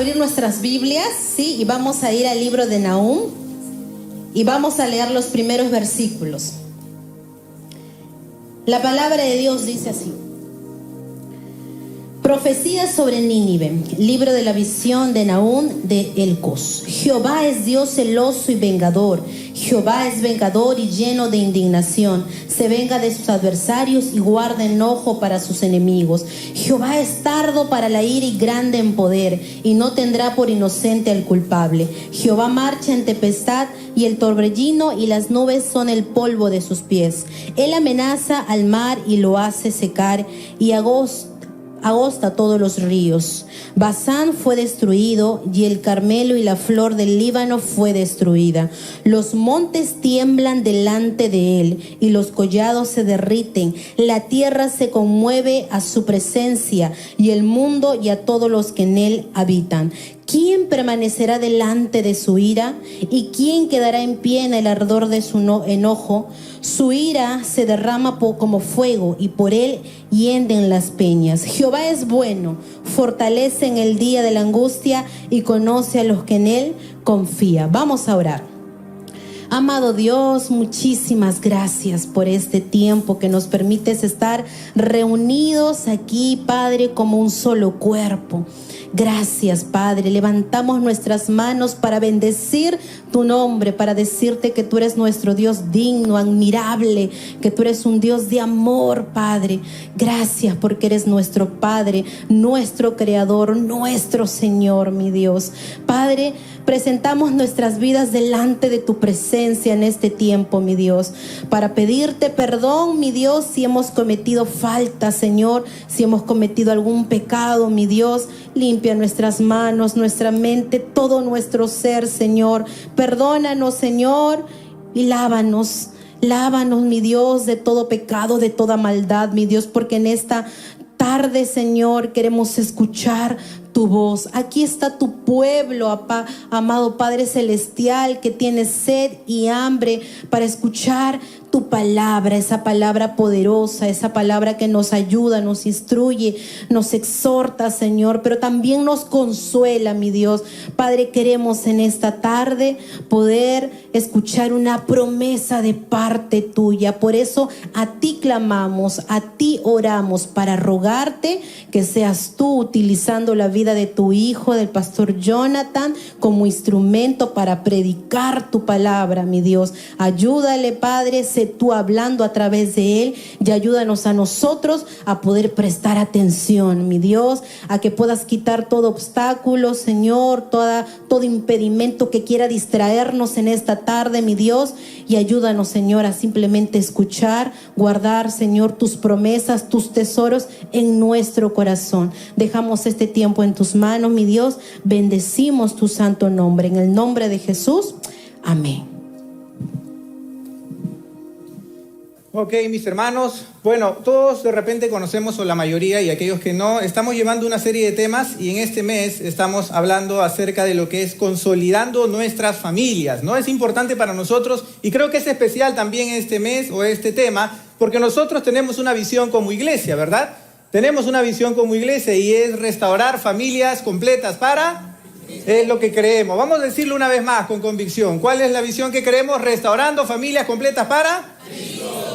abrir nuestras Biblias, ¿sí? Y vamos a ir al libro de Nahum y vamos a leer los primeros versículos. La palabra de Dios dice así: Profecía sobre Nínive, libro de la visión de Nahum de Elcos. Jehová es Dios celoso y vengador. Jehová es vengador y lleno de indignación. Se venga de sus adversarios y guarda enojo para sus enemigos. Jehová es tardo para la ira y grande en poder, y no tendrá por inocente al culpable. Jehová marcha en tempestad, y el torbellino y las nubes son el polvo de sus pies. Él amenaza al mar y lo hace secar, y agosta todos los ríos. Basán fue destruido, y el Carmelo y la flor del Líbano fue destruida. Los montes tiemblan delante de él, y los collados se derriten. La tierra se conmueve a su presencia, y el mundo y a todos los que en él habitan. ¿Quién permanecerá delante de su ira? ¿Y quién quedará en pie en el ardor de su enojo? Su ira se derrama como fuego, y por él hienden las peñas. Jehová es bueno, fortalece en el día de la angustia, y conoce a los que en él confían. Vamos a orar. Amado Dios, muchísimas gracias por este tiempo que nos permites estar reunidos aquí, Padre, como un solo cuerpo. Gracias, Padre. Levantamos nuestras manos para bendecir tu nombre, para decirte que tú eres nuestro Dios digno, admirable, que tú eres un Dios de amor, Padre. Gracias porque eres nuestro Padre, nuestro Creador, nuestro Señor, mi Dios. Padre, presentamos nuestras vidas delante de tu presencia en este tiempo, mi Dios, para pedirte perdón, mi Dios, si hemos cometido falta, Señor, si hemos cometido algún pecado, mi Dios. Limpia nuestras manos, nuestra mente, todo nuestro ser, Señor. Perdónanos, Señor, y lávanos. Lávanos, mi Dios, de todo pecado, de toda maldad, mi Dios, porque en esta tarde, Señor, queremos escuchar tu voz. Aquí está tu pueblo, amado Padre Celestial, que tiene sed y hambre para escuchar tu palabra, esa palabra poderosa, esa palabra que nos ayuda, nos instruye, nos exhorta, Señor, pero también nos consuela, mi Dios. Padre, queremos en esta tarde poder escuchar una promesa de parte tuya. Por eso a ti clamamos, a ti oramos, para rogarte que seas tú utilizando la vida de tu hijo, del pastor Jonathan, como instrumento para predicar tu palabra, mi Dios. Ayúdale, Padre, sé tú hablando a través de él, y ayúdanos a nosotros a poder prestar atención, mi Dios, a que puedas quitar todo obstáculo, Señor, todo impedimento que quiera distraernos en esta tarde, mi Dios, y ayúdanos, Señor, a simplemente escuchar, guardar, Señor, tus promesas, tus tesoros en nuestro corazón. Dejamos este tiempo en tus manos, mi Dios. Bendecimos tu santo nombre. En el nombre de Jesús. Amén. Ok, mis hermanos, bueno, todos de repente conocemos, o la mayoría, y aquellos que no, estamos llevando una serie de temas, y en este mes estamos hablando acerca de lo que es consolidando nuestras familias, ¿no? Es importante para nosotros, y creo que es especial también este mes o este tema, porque nosotros tenemos una visión como iglesia, ¿verdad? Tenemos una visión como iglesia, y es restaurar familias completas para... Es lo que creemos. Vamos a decirlo una vez más con convicción. ¿Cuál es la visión que creemos? Restaurando familias completas para...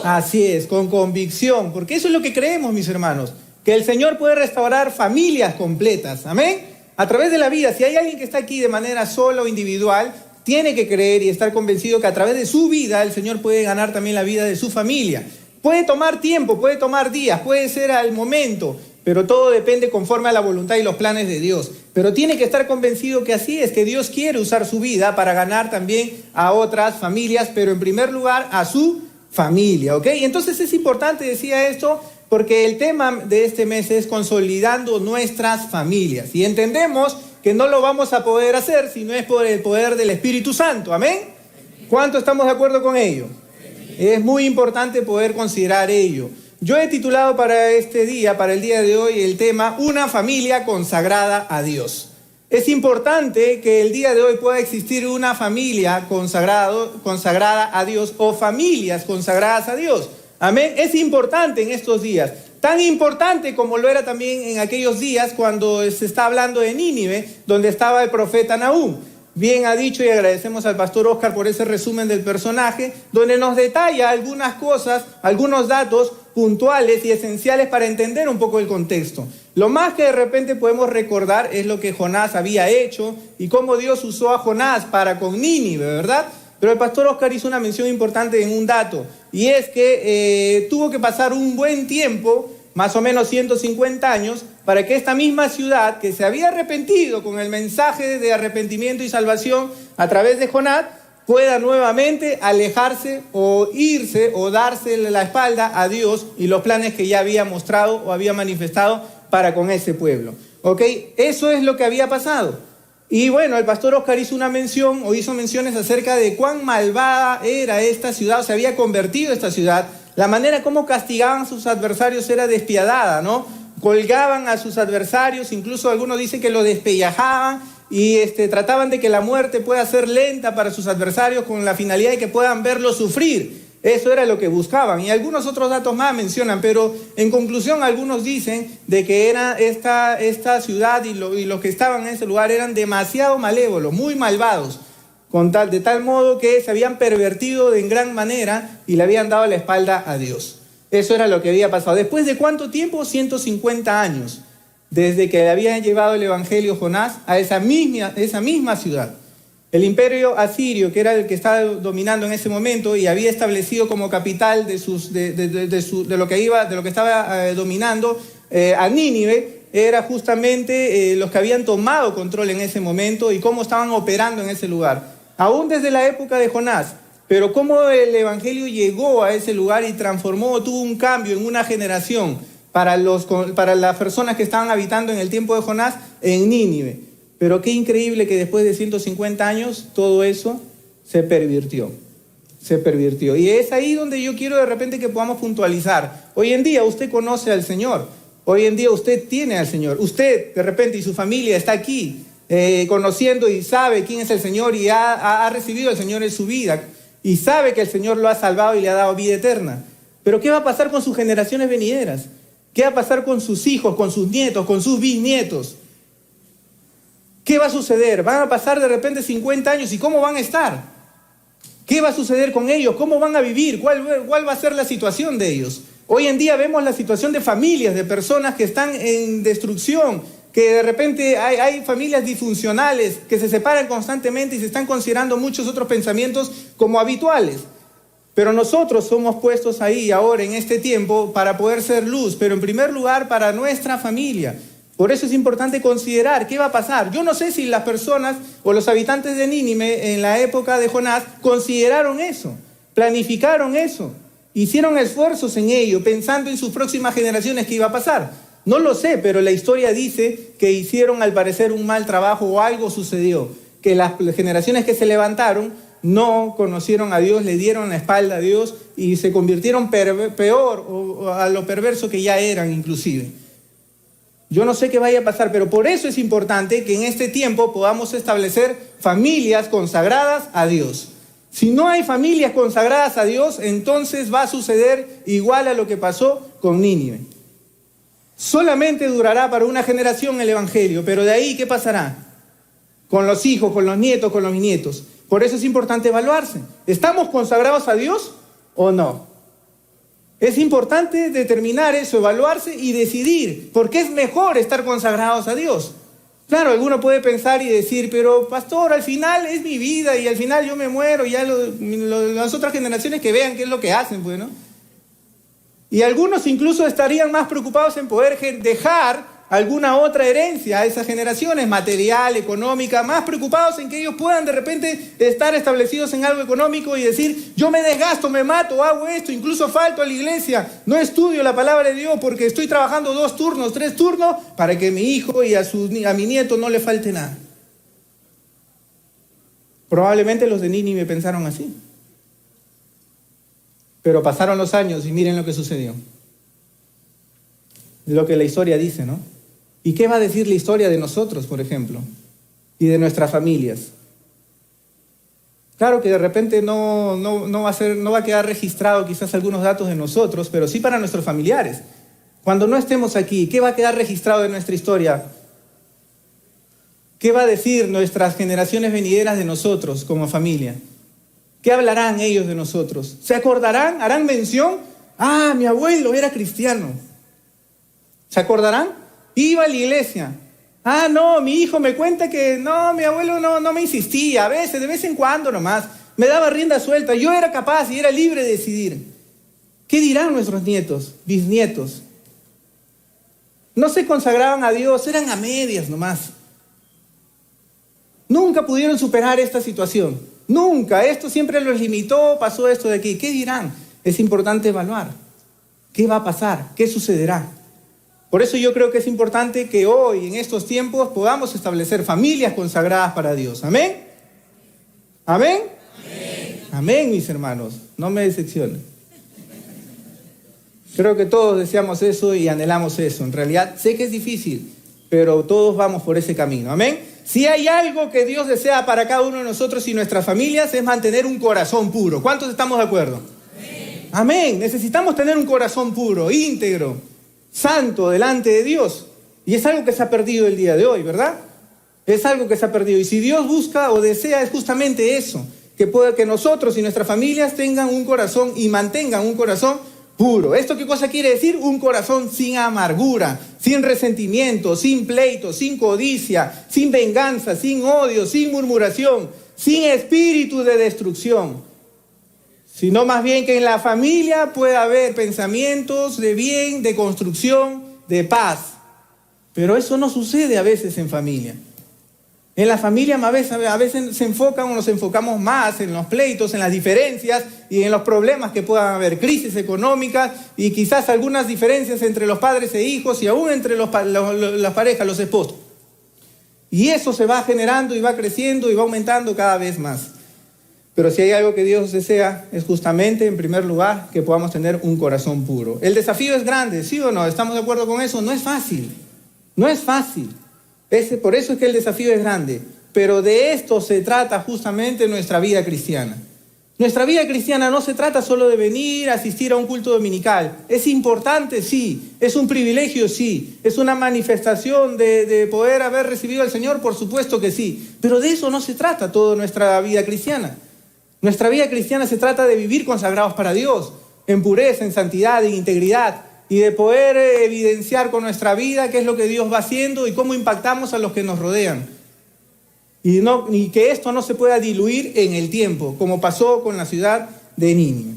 Así es, con convicción, porque eso es lo que creemos, mis hermanos, que el Señor puede restaurar familias completas, amén, a través de la vida. Si hay alguien que está aquí de manera sola o individual, tiene que creer y estar convencido que a través de su vida el Señor puede ganar también la vida de su familia. Puede tomar tiempo, puede tomar días, puede ser al momento, pero todo depende conforme a la voluntad y los planes de Dios. Pero tiene que estar convencido que así es, que Dios quiere usar su vida para ganar también a otras familias, pero en primer lugar a su familia, ¿ok? Entonces es importante, decía esto, porque el tema de este mes es consolidando nuestras familias. Y entendemos que no lo vamos a poder hacer si no es por el poder del Espíritu Santo, ¿amén? ¿Cuánto estamos de acuerdo con ello? Es muy importante poder considerar ello. Yo he titulado para este día, para el día de hoy, el tema Una familia consagrada a Dios. Es importante que el día de hoy pueda existir una familia consagrada a Dios, o familias consagradas a Dios. Amén. Es importante en estos días. tan importante como lo era también en aquellos días cuando se está hablando de Nínive, donde estaba el profeta Nahum. Bien ha dicho, y agradecemos al pastor Oscar por ese resumen del personaje, donde nos detalla algunas cosas, algunos datos puntuales y esenciales para entender un poco el contexto. Lo más que de repente podemos recordar es lo que Jonás había hecho y cómo Dios usó a Jonás para con Nínive, ¿verdad? Pero el pastor Oscar hizo una mención importante en un dato, y es que tuvo que pasar un buen tiempo, más o menos 150 años, para que esta misma ciudad, que se había arrepentido con el mensaje de arrepentimiento y salvación a través de Jonás, pueda nuevamente alejarse o irse o darse la espalda a Dios y los planes que ya había mostrado o había manifestado para con ese pueblo. ¿Ok? Eso es lo que había pasado. Y bueno, el pastor Oscar hizo una mención o hizo menciones acerca de cuán malvada era esta ciudad, o se había convertido esta ciudad. La manera como castigaban a sus adversarios era despiadada, ¿no? Colgaban a sus adversarios, incluso algunos dicen que lo despellajaban y trataban de que la muerte pueda ser lenta para sus adversarios con la finalidad de que puedan verlo sufrir. Eso era lo que buscaban. Y algunos otros datos más mencionan, pero en conclusión algunos dicen de que era esta ciudad y los que estaban en ese lugar eran demasiado malévolos, muy malvados, de tal modo que se habían pervertido en gran manera y le habían dado la espalda a Dios. Eso era lo que había pasado. ¿Después de cuánto tiempo? 150 años, desde que le habían llevado el evangelio Jonás a esa misma ciudad. El imperio asirio, que era el que estaba dominando en ese momento y había establecido como capital de lo que estaba dominando a Nínive, era justamente los que habían tomado control en ese momento y cómo estaban operando en ese lugar. Aún desde la época de Jonás, pero cómo el evangelio llegó a ese lugar y tuvo un cambio en una generación para las personas que estaban habitando en el tiempo de Jonás en Nínive. Pero qué increíble que después de 150 años todo eso se pervirtió. Y es ahí donde yo quiero de repente que podamos puntualizar. Hoy en día usted conoce al Señor. Hoy en día usted tiene al Señor. Usted de repente y su familia está aquí conociendo y sabe quién es el Señor y ha recibido al Señor en su vida. Y sabe que el Señor lo ha salvado y le ha dado vida eterna. Pero ¿qué va a pasar con sus generaciones venideras? ¿Qué va a pasar con sus hijos, con sus nietos, con sus bisnietos? ¿Qué va a suceder? ¿Van a pasar de repente 50 años y cómo van a estar? ¿Qué va a suceder con ellos? ¿Cómo van a vivir? ¿Cuál va a ser la situación de ellos? Hoy en día vemos la situación de familias, de personas que están en destrucción, que de repente hay familias disfuncionales que se separan constantemente y se están considerando muchos otros pensamientos como habituales. Pero nosotros somos puestos ahí ahora en este tiempo para poder ser luz, pero en primer lugar para nuestra familia. Por eso es importante considerar qué va a pasar. Yo no sé si las personas o los habitantes de Nínive en la época de Jonás consideraron eso, planificaron eso, hicieron esfuerzos en ello, pensando en sus próximas generaciones qué iba a pasar. No lo sé, pero la historia dice que hicieron al parecer un mal trabajo o algo sucedió, que las generaciones que se levantaron no conocieron a Dios, le dieron la espalda a Dios y se convirtieron peor o a lo perverso que ya eran inclusive. Yo no sé qué vaya a pasar, pero por eso es importante que en este tiempo podamos establecer familias consagradas a Dios. Si no hay familias consagradas a Dios, entonces va a suceder igual a lo que pasó con Nínive. Solamente durará para una generación el evangelio, pero de ahí, ¿qué pasará? Con los hijos, con los nietos, con los bisnietos. Por eso es importante evaluarse. ¿Estamos consagrados a Dios o no? Es importante determinar eso, evaluarse y decidir, porque es mejor estar consagrados a Dios. Claro, alguno puede pensar y decir, pero pastor, al final es mi vida y al final yo me muero y ya las otras generaciones que vean qué es lo que hacen, pues, ¿no? Y algunos incluso estarían más preocupados en poder dejar alguna otra herencia a esas generaciones, material, económica, más preocupados en que ellos puedan de repente estar establecidos en algo económico y decir, yo me desgasto, me mato, hago esto, incluso falto a la iglesia, no estudio la palabra de Dios porque estoy trabajando 2 turnos, 3 turnos, para que mi hijo y a mi nieto no le falte nada. Probablemente los de Nínive pensaron así. Pero pasaron los años y miren lo que sucedió. Lo que la historia dice, ¿no? ¿Y qué va a decir la historia de nosotros, por ejemplo? Y de nuestras familias. Claro que de repente no va a quedar registrado quizás algunos datos de nosotros, pero sí para nuestros familiares. Cuando no estemos aquí, ¿qué va a quedar registrado en nuestra historia? ¿Qué va a decir nuestras generaciones venideras de nosotros como familia? ¿Qué hablarán ellos de nosotros? ¿Se acordarán? ¿Harán mención? Ah, mi abuelo era cristiano. ¿Se acordarán? Iba a la iglesia. Ah, no, mi hijo me cuenta que no, mi abuelo no me insistía. A veces, de vez en cuando nomás. Me daba rienda suelta. Yo era capaz y era libre de decidir. ¿Qué dirán nuestros nietos, bisnietos? No se consagraban a Dios, eran a medias nomás. Nunca pudieron superar esta situación. Nunca. Esto siempre los limitó, pasó esto de aquí. ¿Qué dirán? Es importante evaluar. ¿Qué va a pasar? ¿Qué sucederá? Por eso yo creo que es importante que hoy, en estos tiempos, podamos establecer familias consagradas para Dios. ¿Amén? ¿Amén? Amén, amén, mis hermanos. No me decepcionen. Creo que todos deseamos eso y anhelamos eso. En realidad, sé que es difícil, pero todos vamos por ese camino. ¿Amén? Si hay algo que Dios desea para cada uno de nosotros y nuestras familias, es mantener un corazón puro. ¿Cuántos estamos de acuerdo? Amén. Amén. Necesitamos tener un corazón puro, íntegro, santo delante de Dios. Y es algo que se ha perdido el día de hoy, ¿verdad? Es algo que se ha perdido. Y si Dios busca o desea, es justamente eso. Que nosotros y nuestras familias tengan un corazón y mantengan un corazón puro. ¿Esto qué cosa quiere decir? Un corazón sin amargura, sin resentimiento, sin pleito, sin codicia, sin venganza, sin odio, sin murmuración, sin espíritu de destrucción. Sino más bien que en la familia pueda haber pensamientos de bien, de construcción, de paz. Pero eso no sucede a veces en familia. En la familia a veces se enfocan o nos enfocamos más en los pleitos, en las diferencias y en los problemas que puedan haber, crisis económicas y quizás algunas diferencias entre los padres e hijos y aún entre las parejas, los esposos. Y eso se va generando y va creciendo y va aumentando cada vez más. Pero si hay algo que Dios desea es justamente, en primer lugar, que podamos tener un corazón puro. El desafío es grande, ¿sí o no? ¿Estamos de acuerdo con eso? No es fácil. No es fácil. Por eso es que el desafío es grande, pero de esto se trata justamente nuestra vida cristiana. Nuestra vida cristiana no se trata solo de venir a asistir a un culto dominical. Es importante, sí. Es un privilegio, sí. Es una manifestación de poder haber recibido al Señor, por supuesto que sí. Pero de eso no se trata toda nuestra vida cristiana. Nuestra vida cristiana se trata de vivir consagrados para Dios, en pureza, en santidad, en integridad, y de poder evidenciar con nuestra vida qué es lo que Dios va haciendo y cómo impactamos a los que nos rodean. Y que esto no se pueda diluir en el tiempo, como pasó con la ciudad de Nínive.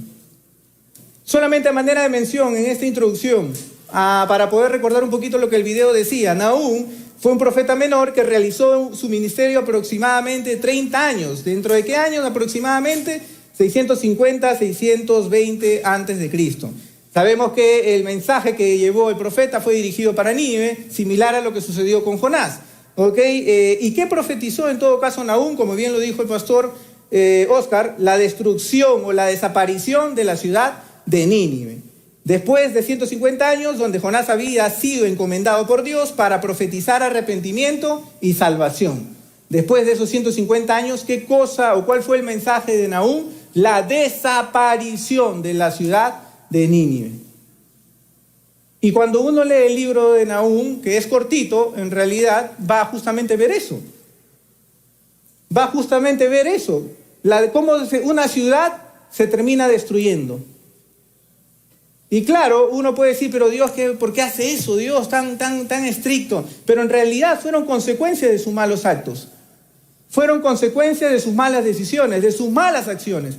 Solamente a manera de mención en esta introducción, para poder recordar un poquito lo que el video decía, Nahum fue un profeta menor que realizó su ministerio aproximadamente 30 años. ¿Dentro de qué años? Aproximadamente 650, 620 antes de Cristo. Sabemos que el mensaje que llevó el profeta fue dirigido para Nínive, similar a lo que sucedió con Jonás. ¿Okay? ¿Y qué profetizó en todo caso Nahum? Como bien lo dijo el pastor Oscar, la destrucción o la desaparición de la ciudad de Nínive. Después de 150 años, donde Jonás había sido encomendado por Dios para profetizar arrepentimiento y salvación. Después de esos 150 años, ¿qué cosa o cuál fue el mensaje de Nahum? La desaparición de la ciudad de Nínive. Y cuando uno lee el libro de Nahum, que es cortito, en realidad va justamente a ver eso. Va justamente a ver eso. Cómo una ciudad se termina destruyendo. Y claro, uno puede decir, pero Dios, ¿por qué hace eso? Dios tan estricto. Pero en realidad fueron consecuencias de sus malos actos. Fueron consecuencias de sus malas decisiones, de sus malas acciones.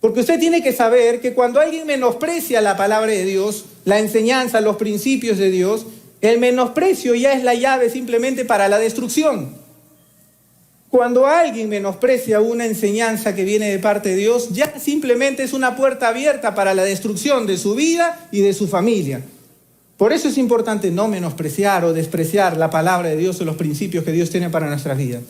Porque usted tiene que saber que cuando alguien menosprecia la palabra de Dios, la enseñanza, los principios de Dios, el menosprecio ya es la llave simplemente para la destrucción. Cuando alguien menosprecia una enseñanza que viene de parte de Dios, ya simplemente es una puerta abierta para la destrucción de su vida y de su familia. Por eso es importante no menospreciar o despreciar la palabra de Dios o los principios que Dios tiene para nuestras vidas.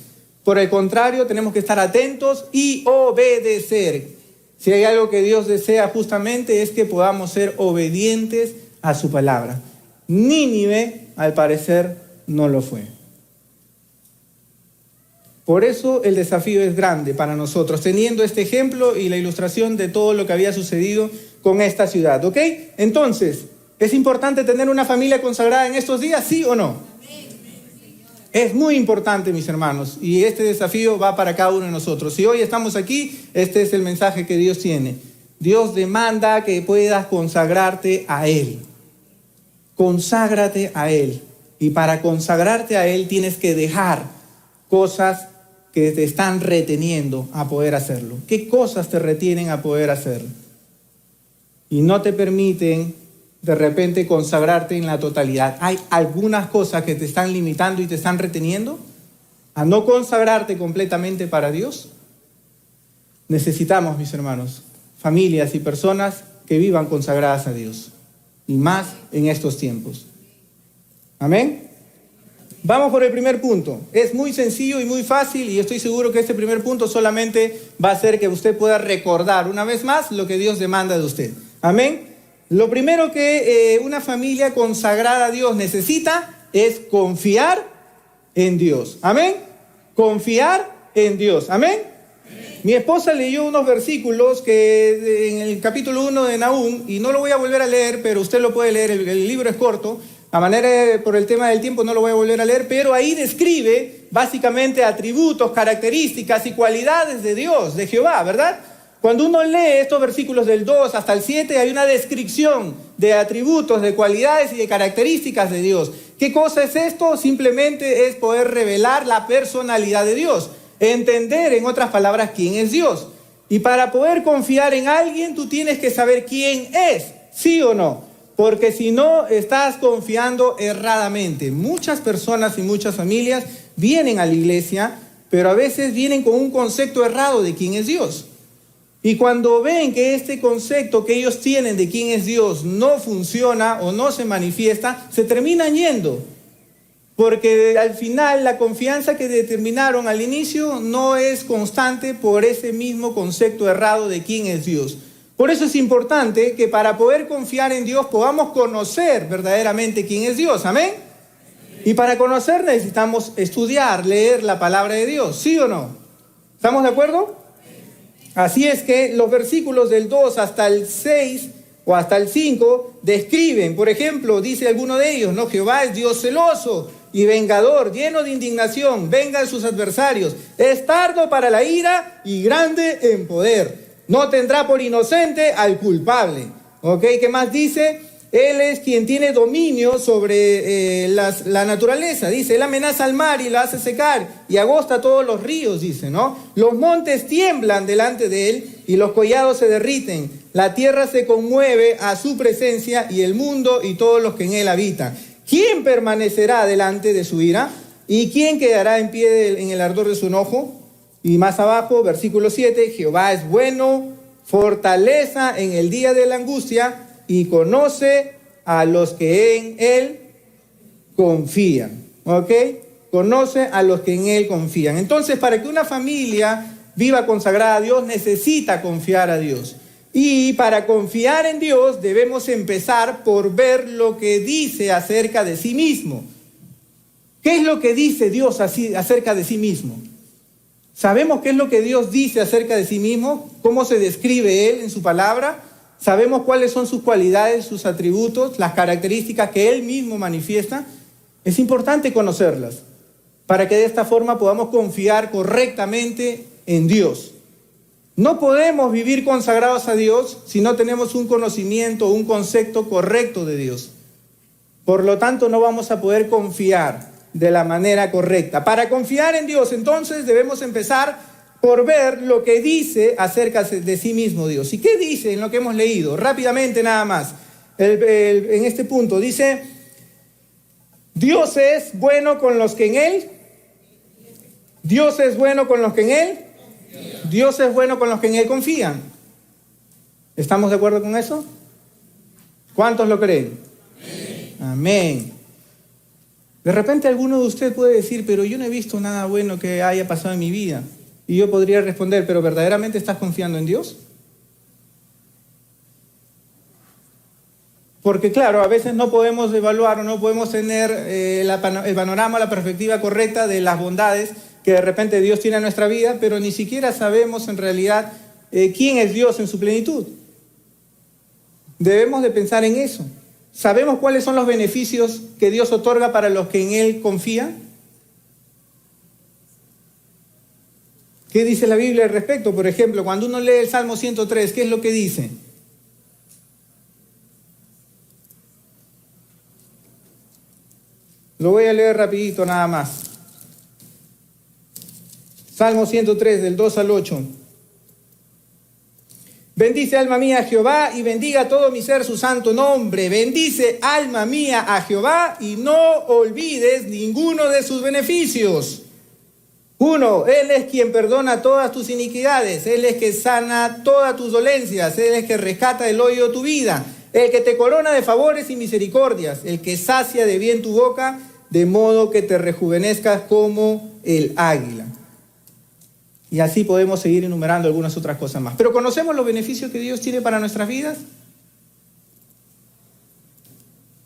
Por el contrario, tenemos que estar atentos y obedecer. Si hay algo que Dios desea justamente es que podamos ser obedientes a su palabra. Nínive, al parecer, no lo fue. Por eso el desafío es grande para nosotros, teniendo este ejemplo y la ilustración de todo lo que había sucedido con esta ciudad, ¿ok? Entonces, ¿Es importante tener una familia consagrada en estos días, sí o no? Es muy importante, mis hermanos, y este desafío va para cada uno de nosotros. Si hoy estamos aquí, este es el mensaje que Dios tiene. Dios demanda que puedas consagrarte a Él. Conságrate a Él. Y para consagrarte a Él tienes que dejar cosas que te están reteniendo a poder hacerlo. ¿Qué cosas te retienen a poder hacerlo? Y no te permiten de repente consagrarte en la totalidad. ¿Hay algunas cosas que te están limitando y te están reteniendo a no consagrarte completamente para Dios? Necesitamos, mis hermanos, familias y personas que vivan consagradas a Dios, y más en estos tiempos. Amén. Vamos por el primer punto. Es muy sencillo y muy fácil, y estoy seguro que este primer punto solamente va a hacer que usted pueda recordar una vez más lo que Dios demanda de usted. Amén. Lo primero que una familia consagrada a Dios necesita es confiar en Dios. Amén. Confiar en Dios. Amén. Mi esposa leyó unos versículos que en el capítulo 1 de Nahum, y no lo voy a volver a leer, pero usted lo puede leer, el libro es corto. A manera, por el tema del tiempo no lo voy a volver a leer, pero ahí describe básicamente atributos, características y cualidades de Dios, de Jehová, ¿verdad? Cuando uno lee estos versículos del 2 hasta el 7, hay una descripción de atributos, de cualidades y de características de Dios. ¿Qué cosa es esto? Simplemente es poder revelar la personalidad de Dios, entender, en otras palabras, quién es Dios. Y para poder confiar en alguien, tú tienes que saber quién es, ¿sí o no? Porque si no, estás confiando erradamente. Muchas personas y muchas familias vienen a la iglesia, pero a veces vienen con un concepto errado de quién es Dios. Y cuando ven que este concepto que ellos tienen de quién es Dios no funciona o no se manifiesta, se terminan yendo. Porque al final la confianza que determinaron al inicio no es constante por ese mismo concepto errado de quién es Dios. Por eso es importante que para poder confiar en Dios podamos conocer verdaderamente quién es Dios. ¿Amén? Y para conocer necesitamos estudiar, leer la palabra de Dios. ¿Sí o no? ¿Estamos de acuerdo? Así es que los versículos del 2 hasta el 6 o hasta el 5 describen, por ejemplo, dice alguno de ellos, ¿no? Jehová es Dios celoso y vengador, lleno de indignación, venga de sus adversarios, es tardo para la ira y grande en poder. No tendrá por inocente al culpable. ¿Ok? ¿Qué más dice? Él es quien tiene dominio sobre la naturaleza. Dice, él amenaza al mar y lo hace secar y agosta todos los ríos, dice, ¿no? Los montes tiemblan delante de él y los collados se derriten. La tierra se conmueve a su presencia y el mundo y todos los que en él habitan. ¿Quién permanecerá delante de su ira? ¿Y quién quedará en pie en el ardor de su enojo? Y más abajo, versículo 7, Jehová es bueno, fortaleza en el día de la angustia y conoce a los que en él confían. ¿Ok? Conoce a los que en él confían. Entonces, para que una familia viva consagrada a Dios, necesita confiar a Dios. Y para confiar en Dios debemos empezar por ver lo que dice acerca de sí mismo. ¿Qué es lo que dice Dios acerca de sí mismo? ¿Sabemos qué es lo que Dios dice acerca de sí mismo? ¿Cómo se describe Él en su palabra? ¿Sabemos cuáles son sus cualidades, sus atributos, las características que Él mismo manifiesta? Es importante conocerlas para que de esta forma podamos confiar correctamente en Dios. No podemos vivir consagrados a Dios si no tenemos un conocimiento, un concepto correcto de Dios. Por lo tanto, no vamos a poder confiar de la manera correcta. Para confiar en Dios, entonces, debemos empezar por ver lo que dice acerca de sí mismo Dios. ¿Y qué dice en lo que hemos leído? Rápidamente nada más. En este punto dice, Dios es bueno con los que en Él. Dios es bueno con los que en Él. Dios es bueno con los que en Él confían. ¿Estamos de acuerdo con eso? ¿Cuántos lo creen? Amén. De repente alguno de ustedes puede decir, pero yo no he visto nada bueno que haya pasado en mi vida. Y yo podría responder, ¿pero verdaderamente estás confiando en Dios? Porque claro, a veces no podemos evaluar o no podemos tener el panorama, la perspectiva correcta de las bondades que de repente Dios tiene en nuestra vida, pero ni siquiera sabemos en realidad quién es Dios en su plenitud. Debemos de pensar en eso. ¿Sabemos cuáles son los beneficios que Dios otorga para los que en Él confían? ¿Qué dice la Biblia al respecto? Por ejemplo, cuando uno lee el Salmo 103, ¿qué es lo que dice? Lo voy a leer rapidito nada más. Salmo 103, del 2 al 8. Bendice alma mía a Jehová y bendiga todo mi ser su santo nombre. Bendice alma mía a Jehová y no olvides ninguno de sus beneficios. 1. Él es quien perdona todas tus iniquidades. Él es que sana todas tus dolencias. Él es que rescata del hoyo tu vida. El que te corona de favores y misericordias. El que sacia de bien tu boca, de modo que te rejuvenezcas como el águila. Y así podemos seguir enumerando algunas otras cosas más. Pero ¿conocemos los beneficios que Dios tiene para nuestras vidas?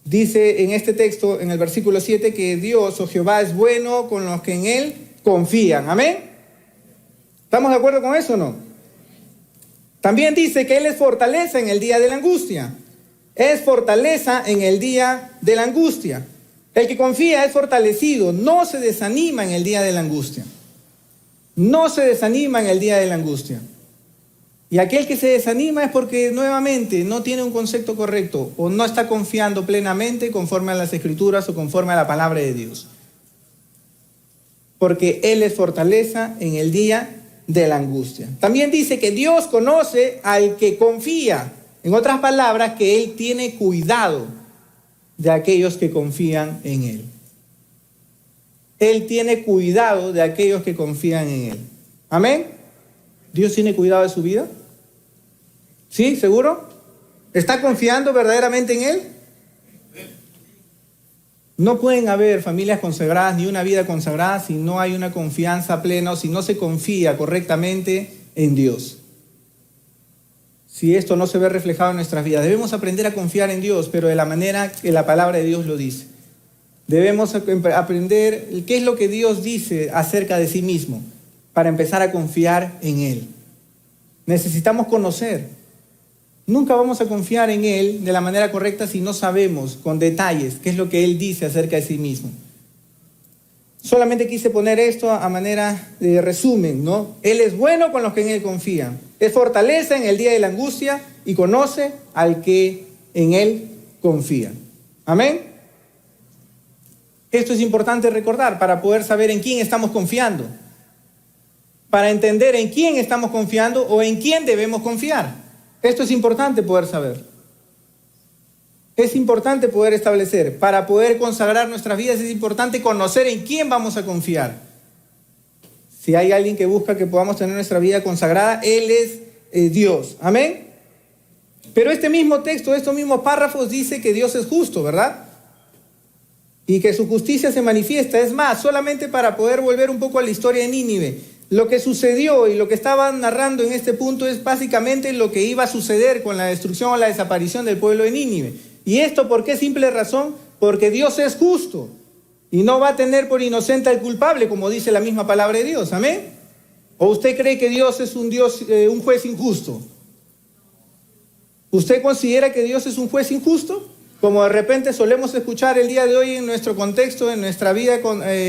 Dice en este texto, en el versículo 7, que Dios o Jehová es bueno con los que en Él confían. ¿Amén? ¿Estamos de acuerdo con eso o no? También dice que Él es fortaleza en el día de la angustia. Es fortaleza en el día de la angustia. El que confía es fortalecido, no se desanima en el día de la angustia. No se desanima en el día de la angustia. Y aquel que se desanima es porque nuevamente no tiene un concepto correcto o no está confiando plenamente conforme a las Escrituras o conforme a la palabra de Dios. Porque Él es fortaleza en el día de la angustia. También dice que Dios conoce al que confía. En otras palabras, que Él tiene cuidado de aquellos que confían en Él. Él tiene cuidado de aquellos que confían en Él. ¿Amén? ¿Dios tiene cuidado de su vida? ¿Sí? ¿Seguro? ¿Está confiando verdaderamente en Él? No pueden haber familias consagradas ni una vida consagrada si no hay una confianza plena o si no se confía correctamente en Dios. Si esto no se ve reflejado en nuestras vidas, debemos aprender a confiar en Dios, pero de la manera que la palabra de Dios lo dice. Debemos aprender qué es lo que Dios dice acerca de sí mismo para empezar a confiar en Él. Necesitamos conocer. Nunca vamos a confiar en Él de la manera correcta si no sabemos con detalles qué es lo que Él dice acerca de sí mismo. Solamente quise poner esto a manera de resumen, ¿no? Él es bueno con los que en Él confían. Es fortaleza en el día de la angustia y conoce al que en Él confía. Amén. Esto es importante recordar para poder saber en quién estamos confiando. Para entender en quién estamos confiando o en quién debemos confiar. Esto es importante poder saber. Es importante poder establecer. Para poder consagrar nuestras vidas es importante conocer en quién vamos a confiar. Si hay alguien que busca que podamos tener nuestra vida consagrada, Él es Dios. Amén. Pero este mismo texto, estos mismos párrafos dice que Dios es justo, ¿verdad? Y que su justicia se manifiesta. Es más, solamente para poder volver un poco a la historia de Nínive. Lo que sucedió y lo que estaban narrando en este punto es básicamente lo que iba a suceder con la destrucción o la desaparición del pueblo de Nínive. ¿Y esto por qué simple razón? Porque Dios es justo y no va a tener por inocente al culpable, como dice la misma palabra de Dios. ¿Amén? ¿O usted cree que Dios es un juez injusto? ¿Usted considera que Dios es un juez injusto? Como de repente solemos escuchar el día de hoy en nuestro contexto, en nuestra vida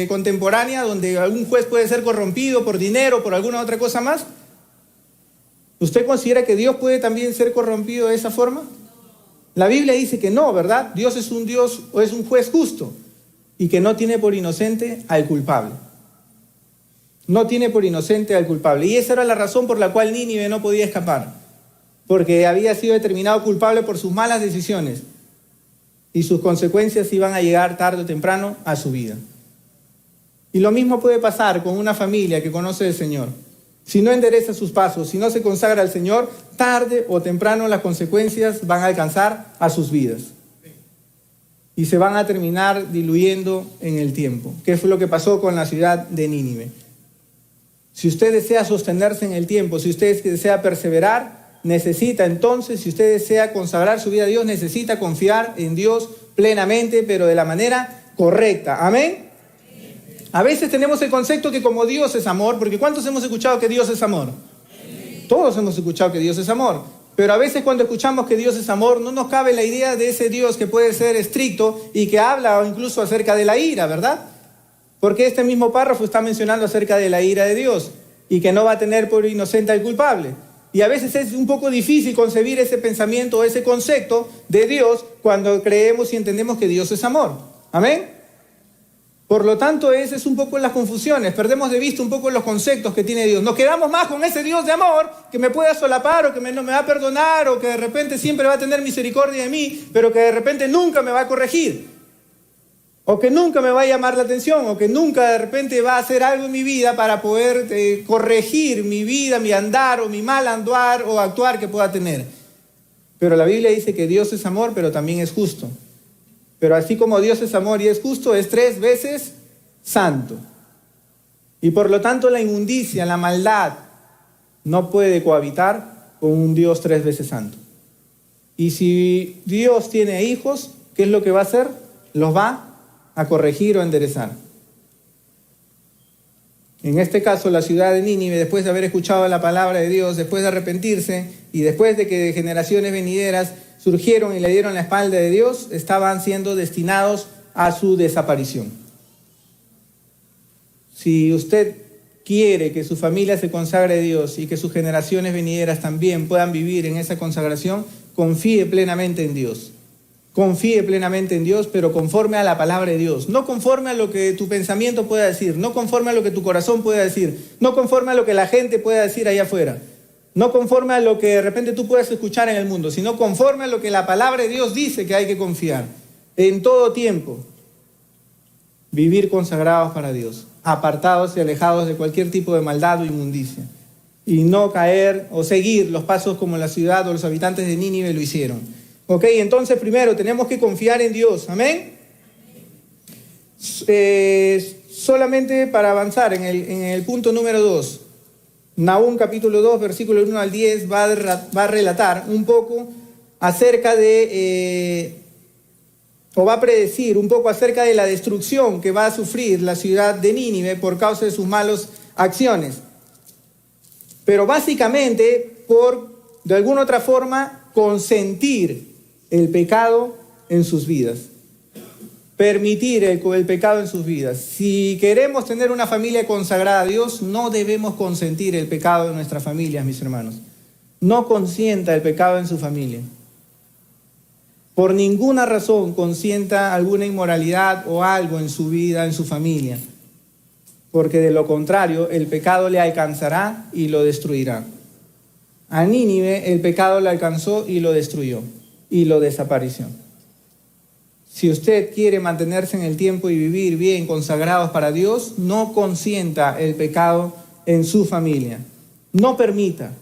contemporánea, donde algún juez puede ser corrompido por dinero, por alguna otra cosa más. ¿Usted considera que Dios puede también ser corrompido de esa forma? La Biblia dice que no, ¿verdad? Dios es un Dios o es un juez justo y que no tiene por inocente al culpable. No tiene por inocente al culpable. Y esa era la razón por la cual Nínive no podía escapar, porque había sido determinado culpable por sus malas decisiones. Y sus consecuencias iban a llegar tarde o temprano a su vida. Y lo mismo puede pasar con una familia que conoce al Señor. Si no endereza sus pasos, si no se consagra al Señor, tarde o temprano las consecuencias van a alcanzar a sus vidas. Y se van a terminar diluyendo en el tiempo. ¿Qué fue lo que pasó con la ciudad de Nínive? Si usted desea sostenerse en el tiempo, si usted desea perseverar, necesita entonces, si usted desea consagrar su vida a Dios, necesita confiar en Dios plenamente, pero de la manera correcta. ¿Amén? A veces tenemos el concepto que como Dios es amor, porque ¿cuántos hemos escuchado que Dios es amor? Todos hemos escuchado que Dios es amor, Pero a veces cuando escuchamos que Dios es amor, no nos cabe la idea de ese Dios que puede ser estricto y que habla incluso acerca de la ira, ¿verdad? Porque este mismo párrafo está mencionando acerca de la ira de Dios y que no va a tener por inocente al culpable. Y a veces es un poco difícil concebir ese pensamiento, ese concepto de Dios cuando creemos y entendemos que Dios es amor. ¿Amén? Por lo tanto, ese es un poco las confusiones. Perdemos de vista un poco los conceptos que tiene Dios. Nos quedamos más con ese Dios de amor que me pueda solapar o que no me va a perdonar o que de repente siempre va a tener misericordia de mí, pero que de repente nunca me va a corregir. O que nunca me va a llamar la atención, o que nunca de repente va a hacer algo en mi vida para poder corregir mi vida, mi andar o mi mal andar o actuar que pueda tener. Pero la Biblia dice que Dios es amor, pero también es justo. Pero así como Dios es amor y es justo, es 3 veces santo. Y por lo tanto la inmundicia, la maldad, no puede cohabitar con un Dios 3 veces santo. Y si Dios tiene hijos, ¿qué es lo que va a hacer? Los va a corregir o a enderezar. En este caso, la ciudad de Nínive, después de haber escuchado la palabra de Dios, después de arrepentirse y después de que de generaciones venideras surgieron y le dieron la espalda de Dios, estaban siendo destinados a su desaparición. Si usted quiere que su familia se consagre a Dios y que sus generaciones venideras también puedan vivir en esa consagración, confíe plenamente en Dios. Confíe plenamente en Dios, pero conforme a la palabra de Dios. No conforme a lo que tu pensamiento pueda decir, no conforme a lo que tu corazón pueda decir, no conforme a lo que la gente pueda decir allá afuera. No conforme a lo que de repente tú puedas escuchar en el mundo, sino conforme a lo que la palabra de Dios dice que hay que confiar. En todo tiempo, vivir consagrados para Dios, apartados y alejados de cualquier tipo de maldad o inmundicia. Y no caer o seguir los pasos como la ciudad o los habitantes de Nínive lo hicieron. Ok, entonces primero tenemos que confiar en Dios. Amén. Solamente para avanzar en el punto número 2. Nahum capítulo 2, versículo 1 al 10 va a relatar un poco acerca o va a predecir un poco acerca de la destrucción que va a sufrir la ciudad de Nínive por causa de sus malas acciones. Pero básicamente de alguna otra forma, consentir el pecado en sus vidas. Permitir el pecado en sus vidas. Si queremos tener una familia consagrada a Dios, no debemos consentir el pecado en nuestras familias, mis hermanos. No consienta el pecado en su familia. Por ninguna razón consienta alguna inmoralidad o algo en su vida, en su familia. Porque de lo contrario, el pecado le alcanzará y lo destruirá. A Nínive el pecado le alcanzó y lo destruyó y lo desapareció. Si usted quiere mantenerse en el tiempo y vivir bien consagrados para Dios, no consienta el pecado en su familia. No permita.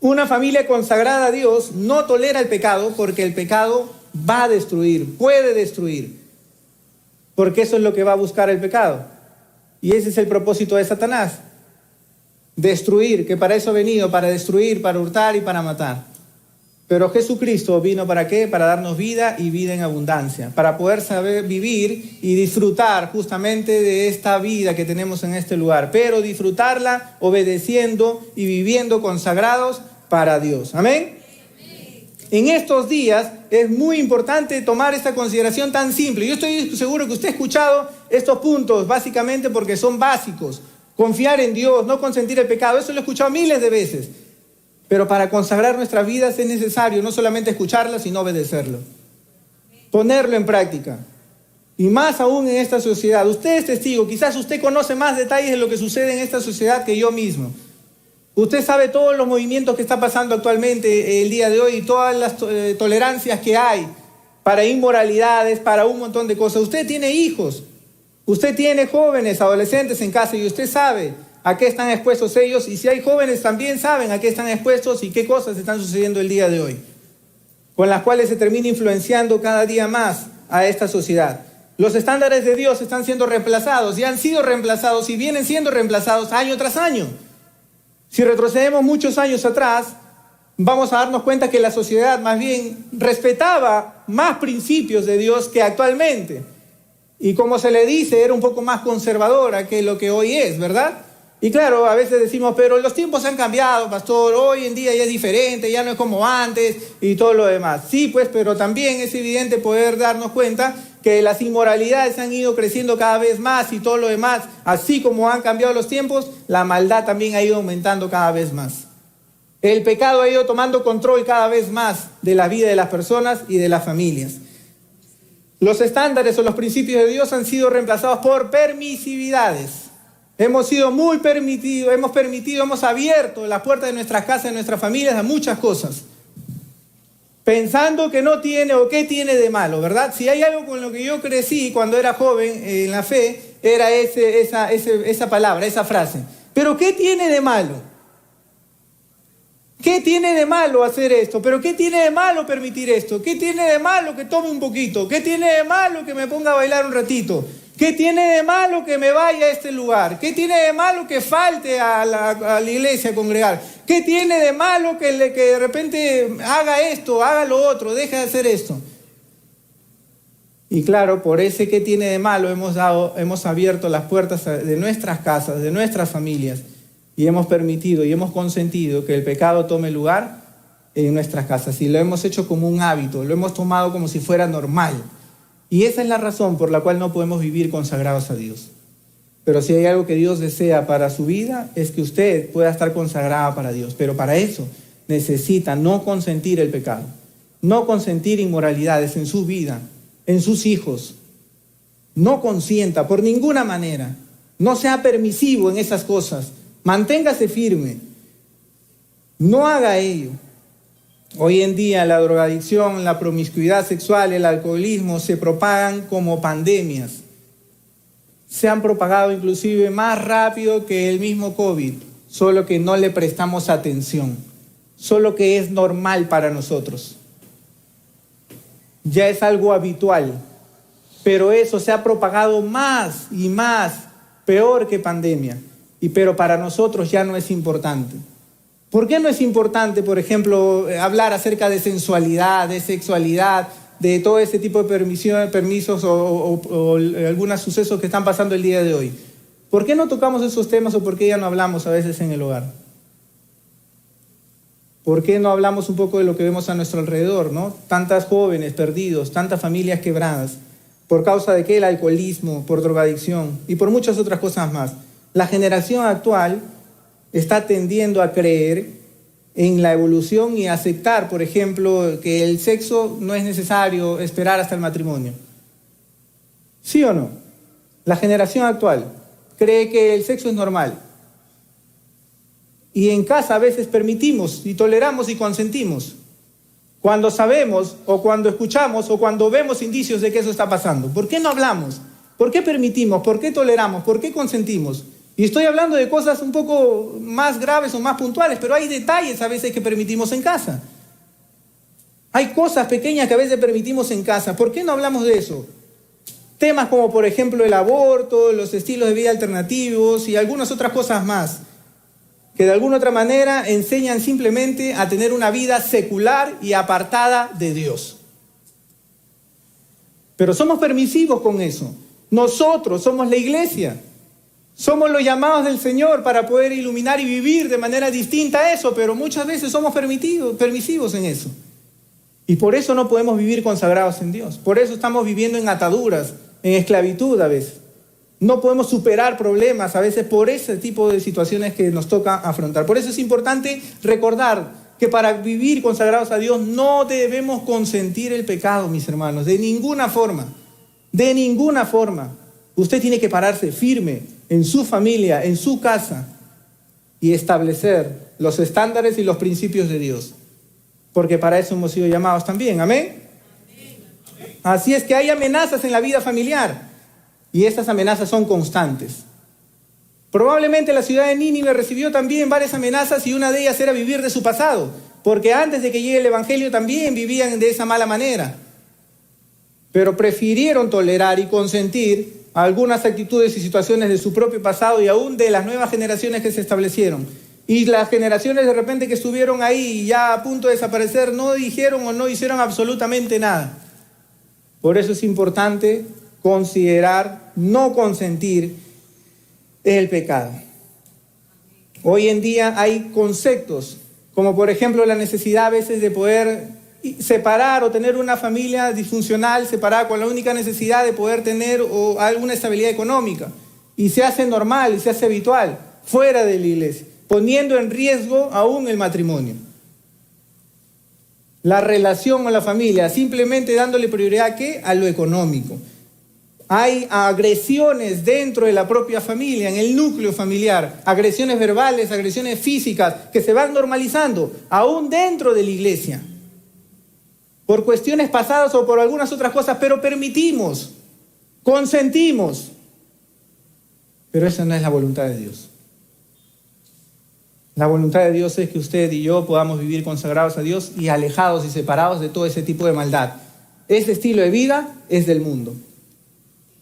Una familia consagrada a Dios no tolera el pecado porque el pecado va a destruir, puede destruir. Porque eso es lo que va a buscar el pecado. Y ese es el propósito de Satanás. Destruir, que para eso ha venido, para destruir, para hurtar y para matar. Pero Jesucristo vino ¿para qué? Para darnos vida y vida en abundancia, para poder saber vivir y disfrutar justamente de esta vida que tenemos en este lugar, pero disfrutarla obedeciendo y viviendo consagrados para Dios. ¿Amén? En estos días es muy importante tomar esta consideración tan simple. Yo estoy seguro que usted ha escuchado estos puntos básicamente porque son básicos. Confiar en Dios, no consentir el pecado, eso lo he escuchado miles de veces. Pero para consagrar nuestras vidas es necesario no solamente escucharlo, sino obedecerlo. Ponerlo en práctica. Y más aún en esta sociedad. Usted es testigo, quizás usted conoce más detalles de lo que sucede en esta sociedad que yo mismo. Usted sabe todos los movimientos que está pasando actualmente el día de hoy y todas las tolerancias que hay para inmoralidades, para un montón de cosas. Usted tiene hijos, usted tiene jóvenes, adolescentes en casa y usted sabe a qué están expuestos ellos, y si hay jóvenes también saben a qué están expuestos y qué cosas están sucediendo el día de hoy, con las cuales se termina influenciando cada día más a esta sociedad. Los estándares de Dios están siendo reemplazados y han sido reemplazados y vienen siendo reemplazados año tras año. Si retrocedemos muchos años atrás, vamos a darnos cuenta que la sociedad más bien respetaba más principios de Dios que actualmente. Y como se le dice, era un poco más conservadora que lo que hoy es, ¿verdad? Y claro, a veces decimos, pero los tiempos han cambiado, pastor, hoy en día ya es diferente, ya no es como antes y todo lo demás. Sí, pues, pero también es evidente poder darnos cuenta que las inmoralidades han ido creciendo cada vez más y todo lo demás, así como han cambiado los tiempos, la maldad también ha ido aumentando cada vez más. El pecado ha ido tomando control cada vez más de la vida de las personas y de las familias. Los estándares o los principios de Dios han sido reemplazados por permisividades. Hemos sido muy permitidos, hemos abierto las puertas de nuestras casas, de nuestras familias a muchas cosas. Pensando que no tiene o qué tiene de malo, ¿verdad? Si hay algo con lo que yo crecí cuando era joven en la fe, era esa palabra, esa frase. ¿Pero qué tiene de malo? ¿Qué tiene de malo hacer esto? ¿Pero qué tiene de malo permitir esto? ¿Qué tiene de malo que tome un poquito? ¿Qué tiene de malo que me ponga a bailar un ratito? ¿Qué tiene de malo que me vaya a este lugar? ¿Qué tiene de malo que falte a la iglesia a congregar? ¿Qué tiene de malo que de repente haga esto, haga lo otro, deje de hacer esto? Y claro, por ese qué tiene de malo hemos abierto las puertas de nuestras casas, de nuestras familias, y hemos permitido y hemos consentido que el pecado tome lugar en nuestras casas. Y lo hemos hecho como un hábito, lo hemos tomado como si fuera normal. Y esa es la razón por la cual no podemos vivir consagrados a Dios. Pero si hay algo que Dios desea para su vida, es que usted pueda estar consagrada para Dios. Pero para eso necesita no consentir el pecado, no consentir inmoralidades en su vida, en sus hijos. No consienta por ninguna manera. No sea permisivo en esas cosas. Manténgase firme. No haga ello. Hoy en día la drogadicción, la promiscuidad sexual, el alcoholismo se propagan como pandemias. Se han propagado inclusive más rápido que el mismo COVID, solo que no le prestamos atención, solo que es normal para nosotros. Ya es algo habitual, pero eso se ha propagado más y más, peor que pandemia, pero para nosotros ya no es importante. ¿Por qué no es importante, por ejemplo, hablar acerca de sensualidad, de sexualidad, de todo ese tipo de permisos o algunos sucesos que están pasando el día de hoy? ¿Por qué no tocamos esos temas o por qué ya no hablamos a veces en el hogar? ¿Por qué no hablamos un poco de lo que vemos a nuestro alrededor, ¿no? Tantas jóvenes perdidos, tantas familias quebradas. ¿Por causa de qué? El alcoholismo, por drogadicción y por muchas otras cosas más. La generación actual está tendiendo a creer en la evolución y a aceptar, por ejemplo, que el sexo no es necesario esperar hasta el matrimonio. ¿Sí o no? La generación actual cree que el sexo es normal. Y en casa a veces permitimos y toleramos y consentimos. Cuando sabemos o cuando escuchamos o cuando vemos indicios de que eso está pasando. ¿Por qué no hablamos? ¿Por qué permitimos? ¿Por qué toleramos? ¿Por qué consentimos? Y estoy hablando de cosas un poco más graves o más puntuales, pero hay detalles a veces que permitimos en casa. Hay cosas pequeñas que a veces permitimos en casa. ¿Por qué no hablamos de eso? Temas como, por ejemplo, el aborto, los estilos de vida alternativos y algunas otras cosas más, que de alguna otra manera enseñan simplemente a tener una vida secular y apartada de Dios. Pero somos permisivos con eso. Nosotros somos la iglesia. Somos los llamados del Señor para poder iluminar y vivir de manera distinta a eso, pero muchas veces somos permisivos en eso. Y por eso no podemos vivir consagrados en Dios. Por eso estamos viviendo en ataduras, en esclavitud a veces. No podemos superar problemas a veces por ese tipo de situaciones que nos toca afrontar. Por eso es importante recordar que para vivir consagrados a Dios no debemos consentir el pecado, mis hermanos, de ninguna forma. De ninguna forma. Usted tiene que pararse firme en su familia, en su casa, y establecer los estándares y los principios de Dios. Porque para eso hemos sido llamados también. ¿Amén? Así es que hay amenazas en la vida familiar. Y estas amenazas son constantes. Probablemente la ciudad de Nínive recibió también varias amenazas y una de ellas era vivir de su pasado. Porque antes de que llegue el Evangelio también vivían de esa mala manera. Pero prefirieron tolerar y consentir algunas actitudes y situaciones de su propio pasado y aún de las nuevas generaciones que se establecieron. Y las generaciones de repente que estuvieron ahí ya a punto de desaparecer no dijeron o no hicieron absolutamente nada. Por eso es importante considerar no consentir el pecado. Hoy en día hay conceptos, como por ejemplo la necesidad a veces de poder separar o tener una familia disfuncional separada con la única necesidad de poder tener alguna estabilidad económica. Y se hace normal y se hace habitual fuera de la iglesia, poniendo en riesgo aún el matrimonio. La relación con la familia, simplemente dándole prioridad ¿a qué? A lo económico. Hay agresiones dentro de la propia familia, en el núcleo familiar, agresiones verbales, agresiones físicas, que se van normalizando, aún dentro de la iglesia, por cuestiones pasadas o por algunas otras cosas, pero permitimos, consentimos. Pero esa no es la voluntad de Dios. La voluntad de Dios es que usted y yo podamos vivir consagrados a Dios y alejados y separados de todo ese tipo de maldad. Ese estilo de vida es del mundo.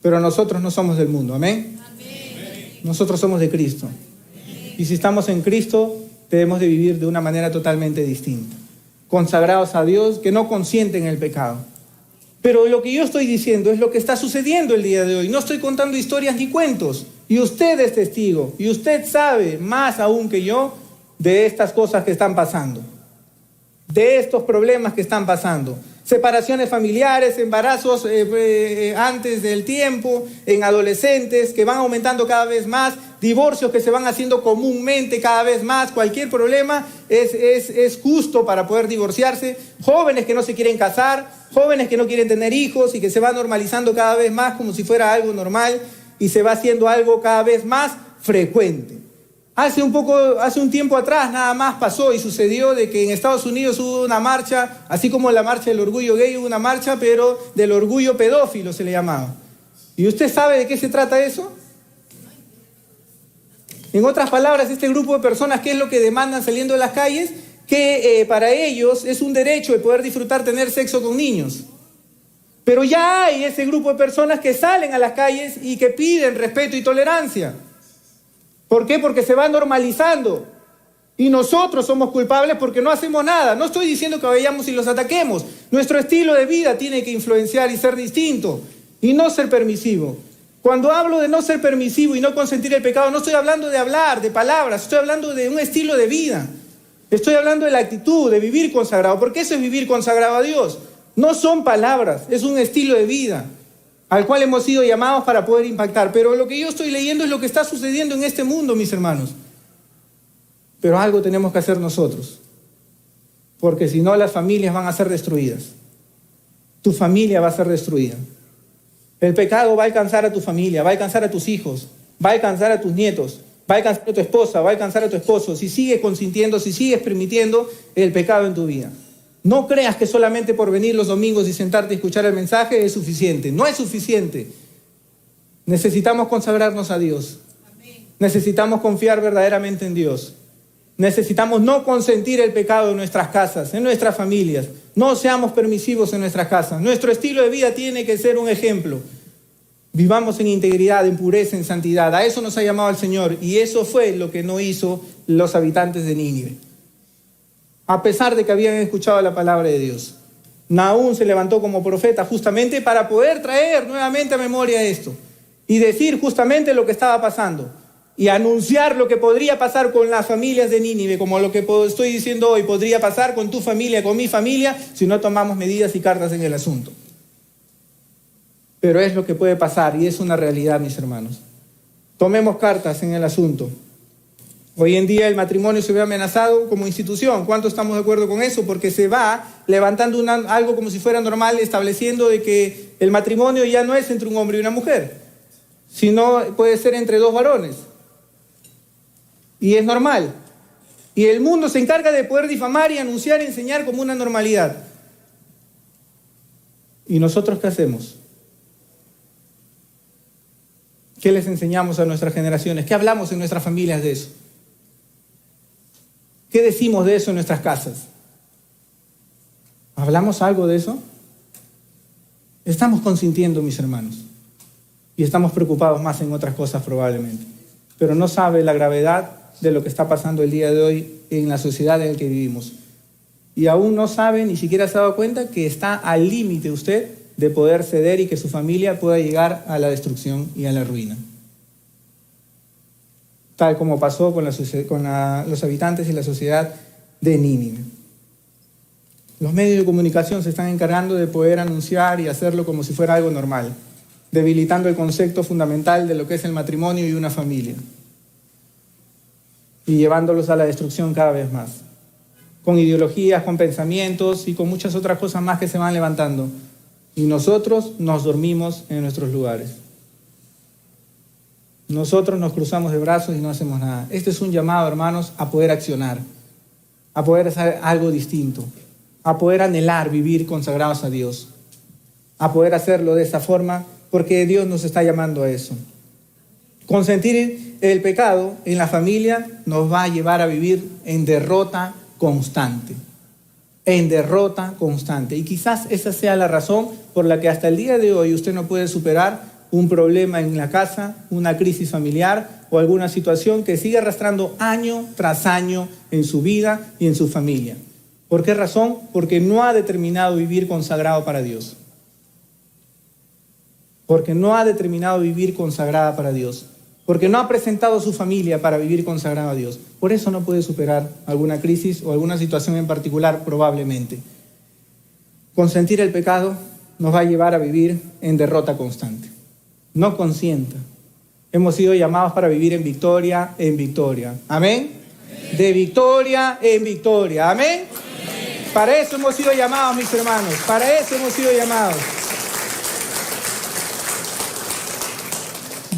Pero nosotros no somos del mundo, ¿amén? Amén. Nosotros somos de Cristo. Amén. Y si estamos en Cristo, debemos de vivir de una manera totalmente distinta. Consagrados a Dios, que no consienten el pecado. Pero lo que yo estoy diciendo es lo que está sucediendo el día de hoy. No estoy contando historias ni cuentos. Y usted es testigo. Y usted sabe más aún que yo de estas cosas que están pasando. De estos problemas que están pasando. Separaciones familiares, embarazos antes del tiempo, en adolescentes que van aumentando cada vez más, divorcios que se van haciendo comúnmente cada vez más, cualquier problema es justo para poder divorciarse, jóvenes que no se quieren casar, jóvenes que no quieren tener hijos y que se va normalizando cada vez más como si fuera algo normal y se va haciendo algo cada vez más frecuente. Hace un tiempo atrás nada más pasó y sucedió de que en Estados Unidos hubo una marcha, así como la marcha del orgullo gay, hubo una marcha, pero del orgullo pedófilo se le llamaba. ¿Y usted sabe de qué se trata eso? En otras palabras, este grupo de personas, ¿qué es lo que demandan saliendo de las calles? Que para ellos es un derecho de poder disfrutar tener sexo con niños. Pero ya hay ese grupo de personas que salen a las calles y que piden respeto y tolerancia. ¿Por qué? Porque se va normalizando. Y nosotros somos culpables porque no hacemos nada. No estoy diciendo que vayamos y los ataquemos. Nuestro estilo de vida tiene que influenciar y ser distinto. Y no ser permisivo. Cuando hablo de no ser permisivo y no consentir el pecado, no estoy hablando de hablar, de palabras. Estoy hablando de un estilo de vida. Estoy hablando de la actitud, de vivir consagrado. Porque eso es vivir consagrado a Dios. No son palabras, es un estilo de vida al cual hemos sido llamados para poder impactar. Pero lo que yo estoy leyendo es lo que está sucediendo en este mundo, mis hermanos. Pero algo tenemos que hacer nosotros, porque si no las familias van a ser destruidas. Tu familia va a ser destruida. El pecado va a alcanzar a tu familia, va a alcanzar a tus hijos, va a alcanzar a tus nietos, va a alcanzar a tu esposa, va a alcanzar a tu esposo, si sigues consintiendo, si sigues permitiendo el pecado en tu vida. No creas que solamente por venir los domingos y sentarte y escuchar el mensaje es suficiente. No es suficiente. Necesitamos consagrarnos a Dios. Necesitamos confiar verdaderamente en Dios. Necesitamos no consentir el pecado en nuestras casas, en nuestras familias. No seamos permisivos en nuestras casas. Nuestro estilo de vida tiene que ser un ejemplo. Vivamos en integridad, en pureza, en santidad. A eso nos ha llamado el Señor. Y eso fue lo que no hizo los habitantes de Nínive. A pesar de que habían escuchado la palabra de Dios. Nahum se levantó como profeta justamente para poder traer nuevamente a memoria esto. Y decir justamente lo que estaba pasando. Y anunciar lo que podría pasar con las familias de Nínive, como lo que estoy diciendo hoy, podría pasar con tu familia, con mi familia, si no tomamos medidas y cartas en el asunto. Pero es lo que puede pasar y es una realidad, mis hermanos. Tomemos cartas en el asunto. Hoy en día el matrimonio se ve amenazado como institución. ¿Cuántos estamos de acuerdo con eso? Porque se va levantando algo como si fuera normal, estableciendo de que el matrimonio ya no es entre un hombre y una mujer, sino puede ser entre dos varones. Y es normal. Y el mundo se encarga de poder difamar y anunciar y enseñar como una normalidad. ¿Y nosotros qué hacemos? ¿Qué les enseñamos a nuestras generaciones? ¿Qué hablamos en nuestras familias de eso? ¿Qué decimos de eso en nuestras casas? ¿Hablamos algo de eso? Estamos consintiendo, mis hermanos. Y estamos preocupados más en otras cosas probablemente. Pero no sabe la gravedad de lo que está pasando el día de hoy en la sociedad en la que vivimos. Y aún no sabe, ni siquiera se ha dado cuenta que está al límite usted de poder ceder y que su familia pueda llegar a la destrucción y a la ruina. tal como pasó con los habitantes y la sociedad de Nínive. Los medios de comunicación se están encargando de poder anunciar y hacerlo como si fuera algo normal, debilitando el concepto fundamental de lo que es el matrimonio y una familia, y llevándolos a la destrucción cada vez más, con ideologías, con pensamientos y con muchas otras cosas más que se van levantando. Y nosotros nos dormimos en nuestros lugares. Nosotros nos cruzamos de brazos y no hacemos nada. Este es un llamado, hermanos, a poder accionar, a poder hacer algo distinto, a poder anhelar vivir consagrados a Dios, a poder hacerlo de esa forma, porque Dios nos está llamando a eso. Consentir el pecado en la familia nos va a llevar a vivir en derrota constante. En derrota constante. Y quizás esa sea la razón por la que hasta el día de hoy usted no puede superar un problema en la casa, una crisis familiar o alguna situación que sigue arrastrando año tras año en su vida y en su familia. ¿Por qué razón? Porque no ha determinado vivir consagrado para Dios. Porque no ha determinado vivir consagrada para Dios. Porque no ha presentado su familia para vivir consagrado a Dios. Por eso no puede superar alguna crisis o alguna situación en particular, probablemente. Consentir el pecado nos va a llevar a vivir en derrota constante. No consienta. Hemos sido llamados para vivir en victoria, en victoria. ¿Amén? Amén. De victoria en victoria. ¿Amén? Amén. Para eso hemos sido llamados, mis hermanos. Para eso hemos sido llamados.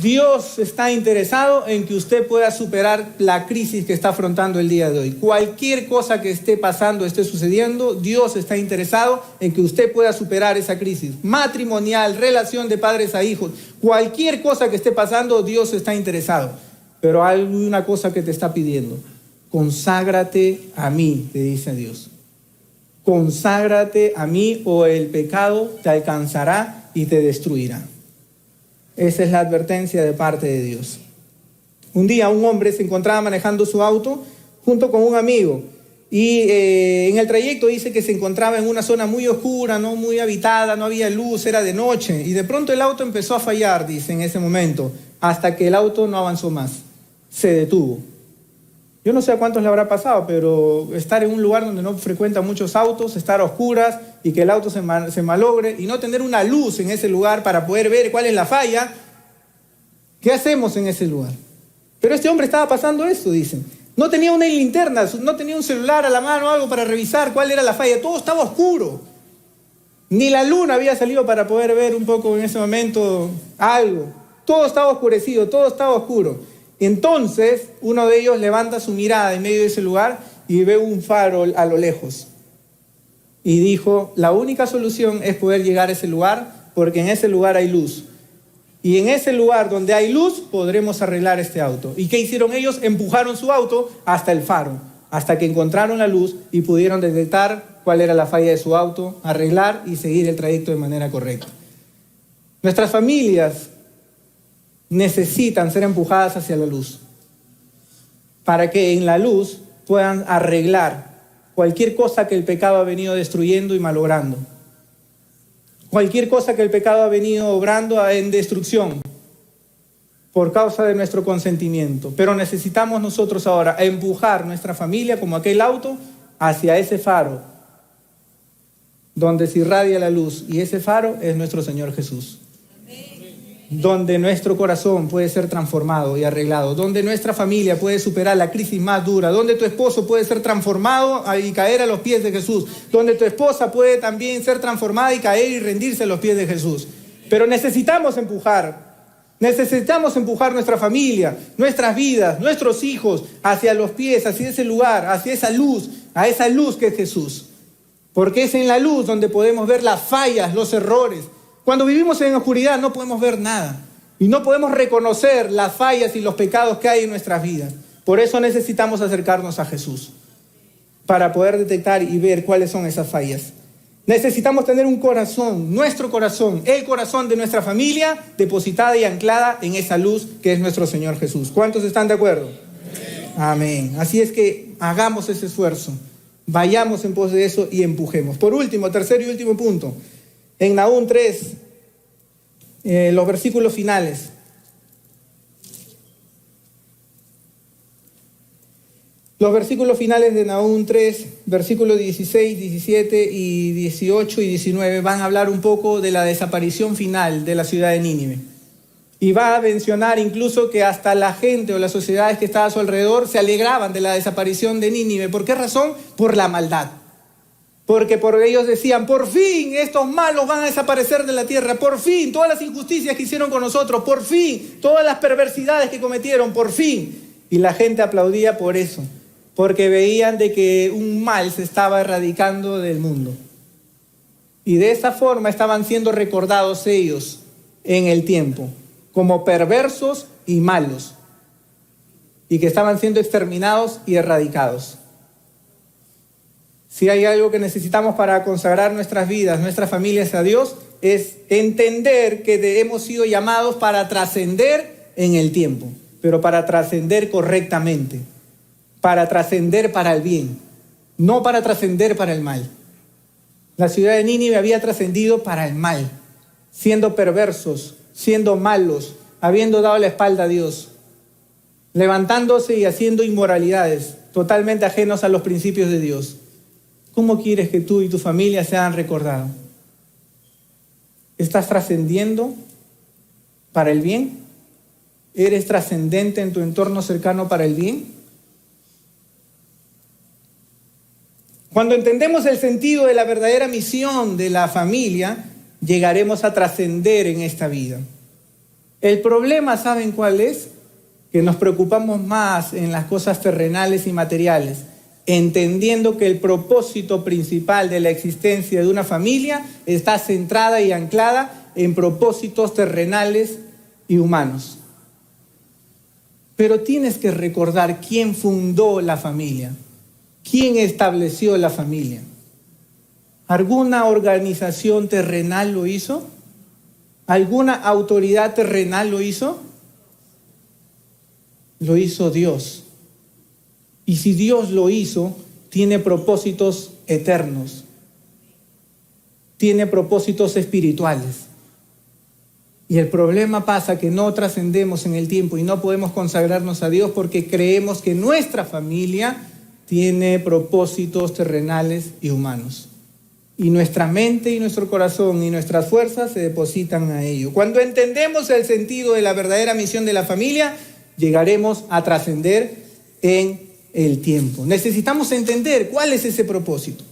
Dios está interesado en que usted pueda superar la crisis que está afrontando el día de hoy. Cualquier cosa que esté pasando, esté sucediendo, Dios está interesado en que usted pueda superar esa crisis matrimonial, relación de padres a hijos. Cualquier cosa que esté pasando, Dios está interesado. Pero hay una cosa que te está pidiendo. Conságrate a mí, te dice Dios. Conságrate a mí o el pecado te alcanzará y te destruirá. Esa es la advertencia de parte de Dios. Un día un hombre se encontraba manejando su auto junto con un amigo y en el trayecto dice que se encontraba en una zona muy oscura, no muy habitada, no había luz, era de noche y de pronto el auto empezó a fallar, dice en ese momento, hasta que el auto no avanzó más, se detuvo. Yo no sé a cuántos le habrá pasado, pero estar en un lugar donde no frecuentan muchos autos, estar a oscuras y que el auto se malogre y no tener una luz en ese lugar para poder ver cuál es la falla, ¿qué hacemos en ese lugar? Pero este hombre estaba pasando esto, dicen. No tenía una linterna, no tenía un celular a la mano o algo para revisar cuál era la falla, todo estaba oscuro. Ni la luna había salido para poder ver un poco en ese momento algo. Todo estaba oscurecido, todo estaba oscuro. Entonces, uno de ellos levanta su mirada en medio de ese lugar y ve un faro a lo lejos. Y dijo, la única solución es poder llegar a ese lugar porque en ese lugar hay luz. Y en ese lugar donde hay luz podremos arreglar este auto. ¿Y qué hicieron ellos? Empujaron su auto hasta el faro, hasta que encontraron la luz y pudieron detectar cuál era la falla de su auto, arreglar y seguir el trayecto de manera correcta. Nuestras familias necesitan ser empujadas hacia la luz para que en la luz puedan arreglar cualquier cosa que el pecado ha venido destruyendo y malogrando, cualquier cosa que el pecado ha venido obrando en destrucción por causa de nuestro consentimiento. Pero necesitamos nosotros ahora empujar nuestra familia como aquel auto hacia ese faro donde se irradia la luz, y ese faro es nuestro Señor Jesús. Donde nuestro corazón puede ser transformado y arreglado, donde nuestra familia puede superar la crisis más dura, donde tu esposo puede ser transformado y caer a los pies de Jesús, donde tu esposa puede también ser transformada y caer y rendirse a los pies de Jesús. Pero necesitamos empujar nuestra familia, nuestras vidas, nuestros hijos hacia los pies, hacia ese lugar, hacia esa luz, a esa luz que es Jesús. Porque es en la luz donde podemos ver las fallas, los errores. Cuando vivimos en oscuridad no podemos ver nada y no podemos reconocer las fallas y los pecados que hay en nuestras vidas. Por eso necesitamos acercarnos a Jesús para poder detectar y ver cuáles son esas fallas. Necesitamos tener un corazón, nuestro corazón, el corazón de nuestra familia depositada y anclada en esa luz que es nuestro Señor Jesús. ¿Cuántos están de acuerdo? Amén. Así es que hagamos ese esfuerzo, vayamos en pos de eso y empujemos. Por último, tercer y último punto. En Nahum 3, los versículos finales. Los versículos finales de Nahum 3, versículos 16, 17 y 18 y 19 van a hablar un poco de la desaparición final de la ciudad de Nínive. Y va a mencionar incluso que hasta la gente o las sociedades que estaban a su alrededor se alegraban de la desaparición de Nínive. ¿Por qué razón? Por la maldad. Porque por ellos decían, por fin estos malos van a desaparecer de la tierra, por fin todas las injusticias que hicieron con nosotros, por fin todas las perversidades que cometieron, por fin. Y la gente aplaudía por eso, porque veían de que un mal se estaba erradicando del mundo. Y de esa forma estaban siendo recordados ellos en el tiempo, como perversos y malos, y que estaban siendo exterminados y erradicados. Si hay algo que necesitamos para consagrar nuestras vidas, nuestras familias a Dios, es entender que hemos sido llamados para trascender en el tiempo, pero para trascender correctamente, para trascender para el bien, no para trascender para el mal. La ciudad de Nínive había trascendido para el mal, siendo perversos, siendo malos, habiendo dado la espalda a Dios, levantándose y haciendo inmoralidades, totalmente ajenos a los principios de Dios. ¿Cómo quieres que tú y tu familia sean recordados? ¿Estás trascendiendo para el bien? ¿Eres trascendente en tu entorno cercano para el bien? Cuando entendemos el sentido de la verdadera misión de la familia, llegaremos a trascender en esta vida. El problema, ¿saben cuál es? Que nos preocupamos más en las cosas terrenales y materiales, entendiendo que el propósito principal de la existencia de una familia está centrada y anclada en propósitos terrenales y humanos. Pero tienes que recordar quién fundó la familia, quién estableció la familia. ¿Alguna organización terrenal lo hizo? ¿Alguna autoridad terrenal lo hizo? Lo hizo Dios. Y si Dios lo hizo, tiene propósitos eternos, tiene propósitos espirituales. Y el problema pasa que no trascendemos en el tiempo y no podemos consagrarnos a Dios porque creemos que nuestra familia tiene propósitos terrenales y humanos. Y nuestra mente y nuestro corazón y nuestras fuerzas se depositan a ello. Cuando entendemos el sentido de la verdadera misión de la familia, llegaremos a trascender en el tiempo. Necesitamos entender cuál es ese propósito.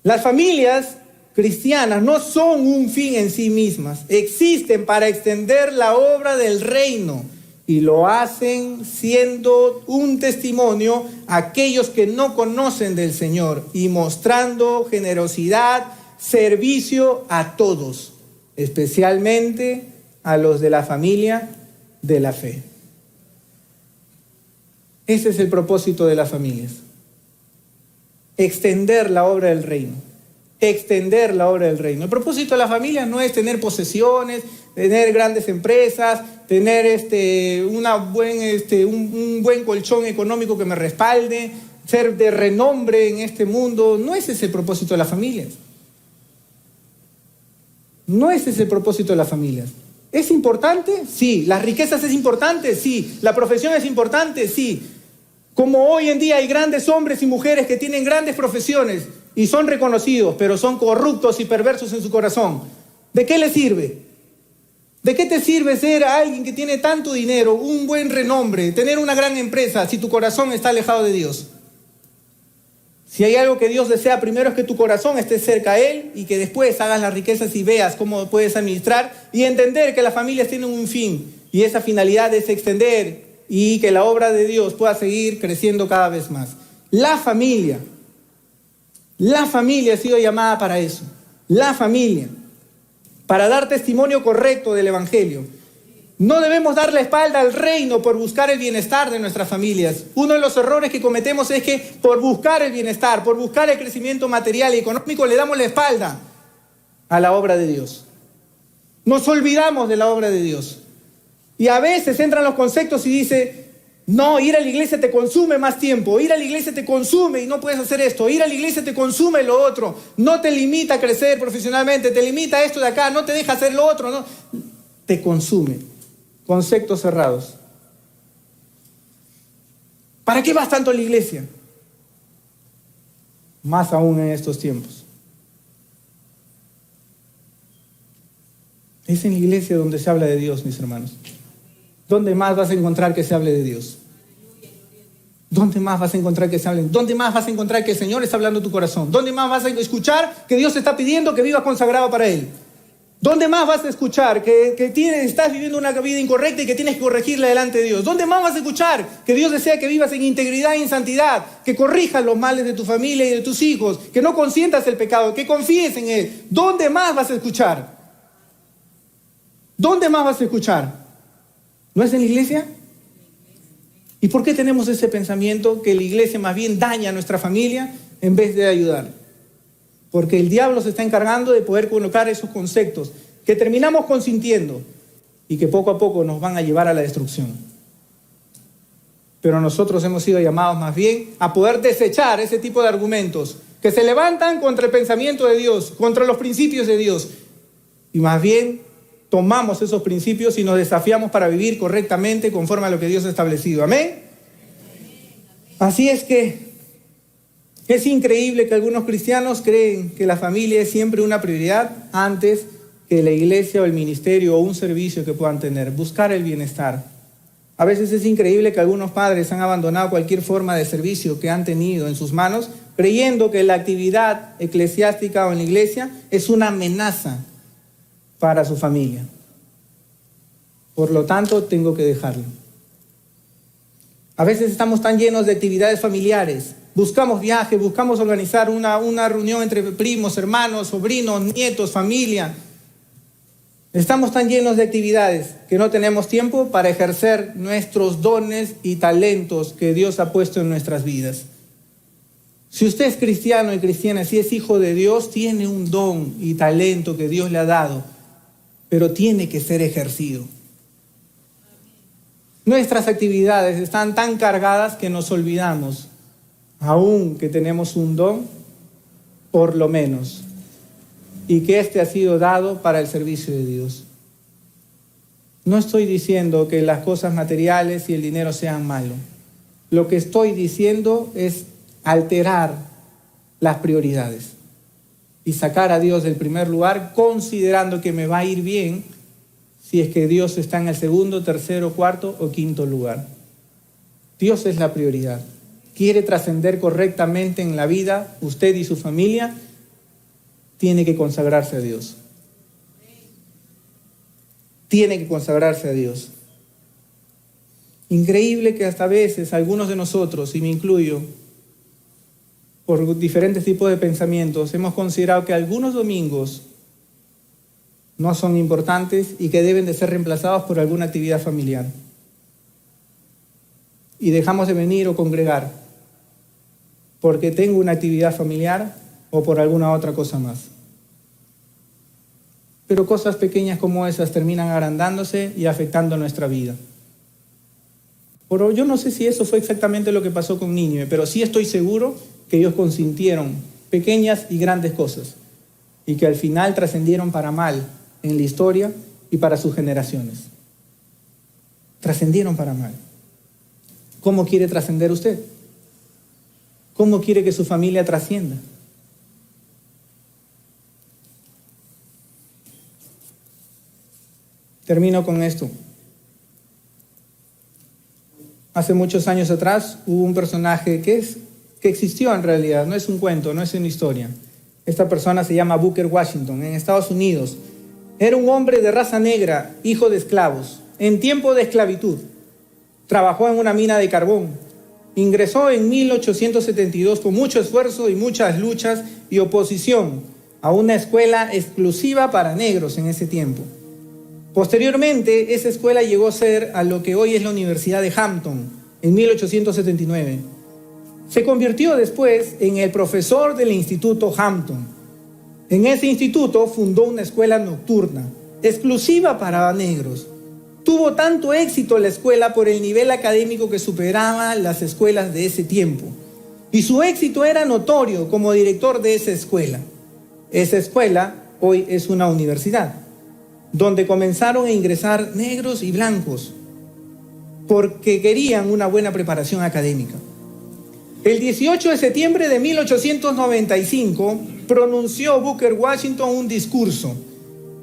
Las familias cristianas no son un fin en sí mismas, existen para extender la obra del reino y lo hacen siendo un testimonio a aquellos que no conocen del Señor y mostrando generosidad, servicio a todos, especialmente a los de la familia de la fe. Ese es el propósito de las familias. Extender la obra del reino. Extender la obra del reino. El propósito de las familias no es tener posesiones, tener grandes empresas, tener un buen colchón económico que me respalde, ser de renombre en este mundo. No ese es el propósito de las familias. No ese es el propósito de las familias. ¿Es importante? Sí. ¿Las riquezas es importante? Sí. ¿La profesión es importante? Sí. Como hoy en día hay grandes hombres y mujeres que tienen grandes profesiones y son reconocidos, pero son corruptos y perversos en su corazón. ¿De qué les sirve? ¿De qué te sirve ser alguien que tiene tanto dinero, un buen renombre, tener una gran empresa, si tu corazón está alejado de Dios? Si hay algo que Dios desea, primero es que tu corazón esté cerca a Él y que después hagas las riquezas y veas cómo puedes administrar y entender que las familias tienen un fin y esa finalidad es extender y que la obra de Dios pueda seguir creciendo cada vez más. La familia ha sido llamada para eso. La familia, para dar testimonio correcto del Evangelio. No debemos dar la espalda al reino por buscar el bienestar de nuestras familias. Uno de los errores que cometemos es que por buscar el bienestar, por buscar el crecimiento material y económico, le damos la espalda a la obra de Dios. Nos olvidamos de la obra de Dios. Y a veces entran los conceptos y dice, no, ir a la iglesia te consume más tiempo, ir a la iglesia te consume y no puedes hacer esto, ir a la iglesia te consume lo otro, no te limita a crecer profesionalmente, te limita esto de acá, no te deja hacer lo otro, no, te consume. Conceptos cerrados. ¿Para qué vas tanto a la iglesia? Más aún en estos tiempos. Es en la iglesia donde se habla de Dios, mis hermanos. ¿Dónde más vas a encontrar que se hable de Dios? ¿Dónde más vas a encontrar que se hable? ¿Dónde más vas a encontrar que el Señor está hablando a tu corazón? ¿Dónde más vas a escuchar que Dios te está pidiendo que vivas consagrado para Él? ¿Dónde más vas a escuchar que estás viviendo una vida incorrecta y que tienes que corregirla delante de Dios? ¿Dónde más vas a escuchar que Dios desea que vivas en integridad y en santidad, que corrijas los males de tu familia y de tus hijos, que no consientas el pecado, que confíes en Él? ¿Dónde más vas a escuchar? ¿Dónde más vas a escuchar? ¿No es en la iglesia? ¿Y por qué tenemos ese pensamiento que la iglesia más bien daña a nuestra familia en vez de ayudar? Porque el diablo se está encargando de poder colocar esos conceptos que terminamos consintiendo y que poco a poco nos van a llevar a la destrucción. Pero nosotros hemos sido llamados más bien a poder desechar ese tipo de argumentos que se levantan contra el pensamiento de Dios, contra los principios de Dios. Y más bien tomamos esos principios y nos desafiamos para vivir correctamente conforme a lo que Dios ha establecido. ¿Amén? Así es que es increíble que algunos cristianos creen que la familia es siempre una prioridad antes que la iglesia o el ministerio o un servicio que puedan tener. Buscar el bienestar. A veces es increíble que algunos padres han abandonado cualquier forma de servicio que han tenido en sus manos, creyendo que la actividad eclesiástica o en la iglesia es una amenaza para su familia. Por lo tanto, tengo que dejarlo. A veces estamos tan llenos de actividades familiares. Buscamos viajes, buscamos organizar una reunión entre primos, hermanos, sobrinos, nietos, familia. Estamos tan llenos de actividades que no tenemos tiempo para ejercer nuestros dones y talentos que Dios ha puesto en nuestras vidas. Si usted es cristiano y cristiana, si es hijo de Dios, tiene un don y talento que Dios le ha dado, pero tiene que ser ejercido. Nuestras actividades están tan cargadas que nos olvidamos, aún que tenemos un don, por lo menos, y que este ha sido dado para el servicio de Dios. No estoy diciendo que las cosas materiales y el dinero sean malos. Lo que estoy diciendo es alterar las prioridades y sacar a Dios del primer lugar, considerando que me va a ir bien si es que Dios está en el segundo, tercero, cuarto o quinto lugar. Dios es la prioridad. Quiere trascender correctamente en la vida, usted y su familia, tiene que consagrarse a Dios. Tiene que consagrarse a Dios. Increíble que hasta veces algunos de nosotros, y me incluyo, por diferentes tipos de pensamientos, hemos considerado que algunos domingos no son importantes y que deben de ser reemplazados por alguna actividad familiar. Y dejamos de venir o congregar porque tengo una actividad familiar o por alguna otra cosa más. Pero cosas pequeñas como esas terminan agrandándose y afectando nuestra vida. Pero yo no sé si eso fue exactamente lo que pasó con Nínive, pero sí estoy seguro que ellos consintieron pequeñas y grandes cosas y que al final trascendieron para mal en la historia y para sus generaciones. Trascendieron para mal. ¿Cómo quiere trascender usted? ¿Cómo quiere que su familia trascienda? Termino con esto. Hace muchos años atrás hubo un personaje que existió en realidad, no es un cuento, no es una historia. Esta persona se llama Booker Washington, en Estados Unidos. Era un hombre de raza negra, hijo de esclavos, en tiempo de esclavitud. Trabajó en una mina de carbón. Ingresó en 1872 con mucho esfuerzo y muchas luchas y oposición a una escuela exclusiva para negros en ese tiempo. Posteriormente, esa escuela llegó a ser a lo que hoy es la Universidad de Hampton, en 1879. Se convirtió después en el profesor del Instituto Hampton. En ese instituto fundó una escuela nocturna, exclusiva para negros. Tuvo tanto éxito la escuela por el nivel académico que superaba las escuelas de ese tiempo. Y su éxito era notorio como director de esa escuela. Esa escuela hoy es una universidad, donde comenzaron a ingresar negros y blancos. porque querían una buena preparación académica. El 18 de septiembre de 1895 pronunció Booker Washington un discurso.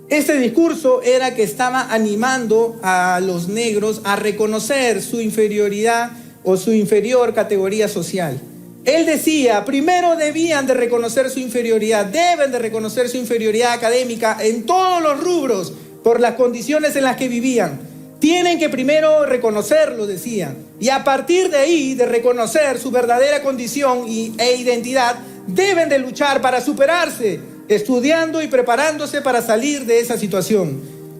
Este discurso era que estaba animando a los negros a reconocer su inferioridad o su inferior categoría social. Él decía, primero debían de reconocer su inferioridad, deben de reconocer su inferioridad académica en todos los rubros por las condiciones en las que vivían. Tienen que primero reconocerlo, decía, y a partir de ahí, de reconocer su verdadera condición e identidad, deben de luchar para superarse, estudiando y preparándose para salir de esa situación.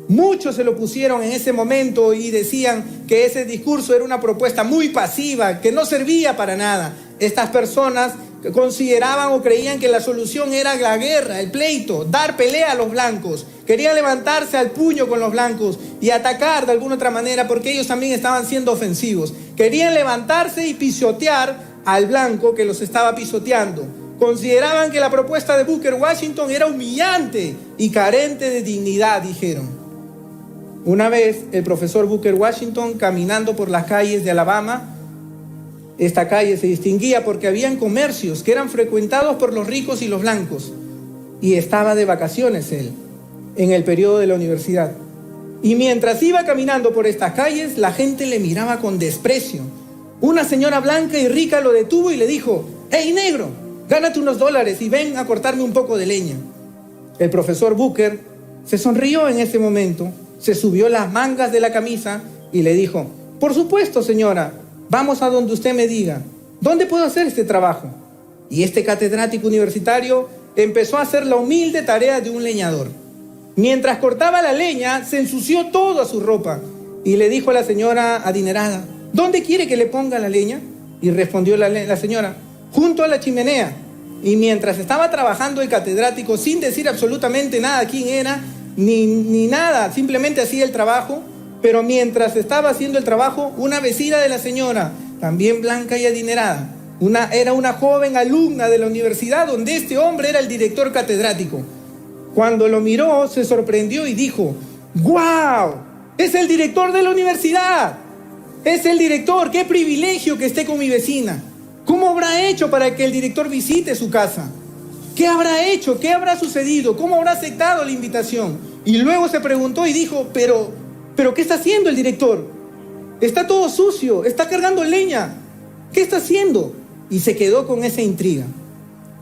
Muchos se lo pusieron en ese momento y decían que ese discurso era una propuesta muy pasiva, que no servía para nada. Estas personas consideraban o creían que la solución era la guerra, el pleito, dar pelea a los blancos. Querían levantarse al puño con los blancos y atacar de alguna otra manera porque ellos también estaban siendo ofensivos. Querían levantarse y pisotear al blanco que los estaba pisoteando. Consideraban que la propuesta de Booker Washington era humillante y carente de dignidad, dijeron. Una vez el profesor Booker Washington, caminando por las calles de Alabama, esta calle se distinguía porque habían comercios que eran frecuentados por los ricos y los blancos, y estaba de vacaciones él en el periodo de la universidad. Y mientras iba caminando por estas calles, la gente le miraba con desprecio. Una señora blanca y rica lo detuvo y le dijo: «¡Hey, negro! Gánate unos dólares y ven a cortarme un poco de leña». El profesor Booker se sonrió en ese momento, se subió las mangas de la camisa y le dijo: «Por supuesto, señora, vamos a donde usted me diga. ¿Dónde puedo hacer este trabajo?». Y este catedrático universitario empezó a hacer la humilde tarea de un leñador. Mientras cortaba la leña, se ensució toda su ropa y le dijo a la señora adinerada: «¿Dónde quiere que le ponga la leña?». Y respondió la señora: «Junto a la chimenea». Y mientras estaba trabajando el catedrático, sin decir absolutamente nada quién era, ni nada, simplemente hacía el trabajo. Pero mientras estaba haciendo el trabajo, una vecina de la señora, también blanca y adinerada, era una joven alumna de la universidad donde este hombre era el director catedrático. Cuando lo miró, se sorprendió y dijo: «¡Guau! ¡Es el director de la universidad! ¡Es el director! ¡Qué privilegio que esté con mi vecina! ¿Cómo habrá hecho para que el director visite su casa? ¿Qué habrá hecho? ¿Qué habrá sucedido? ¿Cómo habrá aceptado la invitación?». Y luego se preguntó y dijo: ¿Pero qué está haciendo el director? Está todo sucio, está cargando leña. ¿Qué está haciendo? Y se quedó con esa intriga.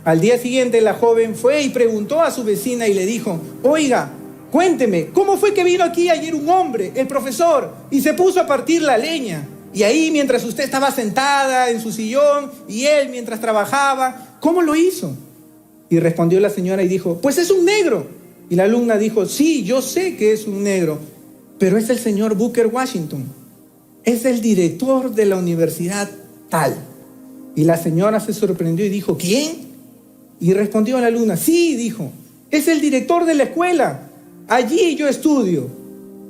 Al día siguiente la joven fue y preguntó a su vecina y le dijo: «Oiga, cuénteme, ¿cómo fue que vino aquí ayer un hombre, el profesor, y se puso a partir la leña? Y ahí mientras usted estaba sentada en su sillón y él mientras trabajaba, ¿cómo lo hizo?». Y respondió la señora y dijo: «Pues es un negro». Y la alumna dijo: «Sí, yo sé que es un negro, pero es el señor Booker Washington. Es el director de la universidad tal». Y la señora se sorprendió y dijo: «¿Quién?». Y respondió la alumna: «Sí», dijo, «es el director de la escuela. Allí yo estudio».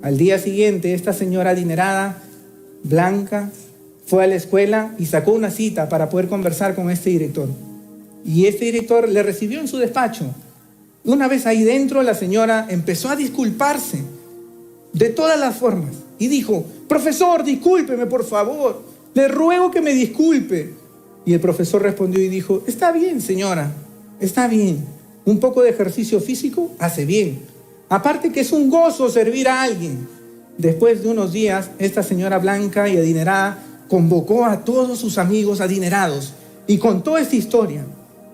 Al día siguiente, esta señora adinerada, blanca, fue a la escuela y sacó una cita para poder conversar con este director. Y este director le recibió en su despacho. Una vez ahí dentro, la señora empezó a disculparse de todas las formas y dijo: «Profesor, discúlpeme, por favor. Le ruego que me disculpe». Y el profesor respondió y dijo: «Está bien, señora, está bien. Un poco de ejercicio físico hace bien. Aparte que es un gozo servir a alguien». Después de unos días, esta señora blanca y adinerada convocó a todos sus amigos adinerados y contó esta historia.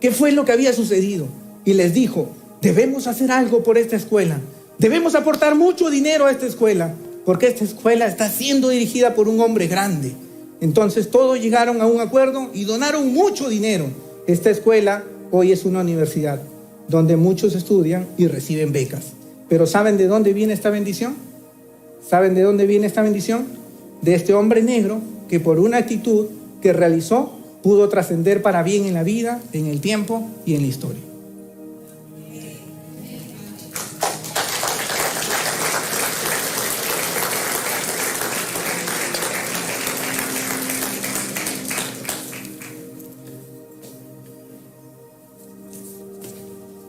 ¿Qué fue lo que había sucedido? Y les dijo: «Debemos hacer algo por esta escuela. Debemos aportar mucho dinero a esta escuela, porque esta escuela está siendo dirigida por un hombre grande». Entonces todos llegaron a un acuerdo y donaron mucho dinero. Esta escuela hoy es una universidad donde muchos estudian y reciben becas. Pero ¿saben de dónde viene esta bendición? ¿Saben de dónde viene esta bendición? De este hombre negro que por una actitud que realizó pudo trascender para bien en la vida, en el tiempo y en la historia.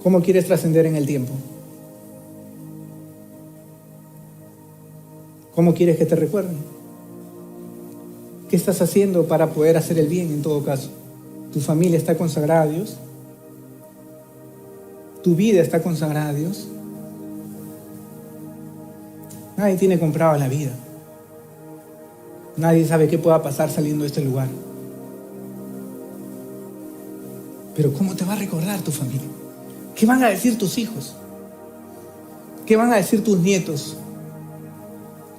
¿Cómo quieres trascender en el tiempo? ¿Cómo quieres que te recuerden? ¿Qué estás haciendo para poder hacer el bien en todo caso? ¿Tu familia está consagrada a Dios? ¿Tu vida está consagrada a Dios? Nadie tiene comprada la vida. Nadie sabe qué pueda pasar saliendo de este lugar. Pero ¿cómo te va a recordar tu familia? ¿Qué van a decir tus hijos? ¿Qué van a decir tus nietos?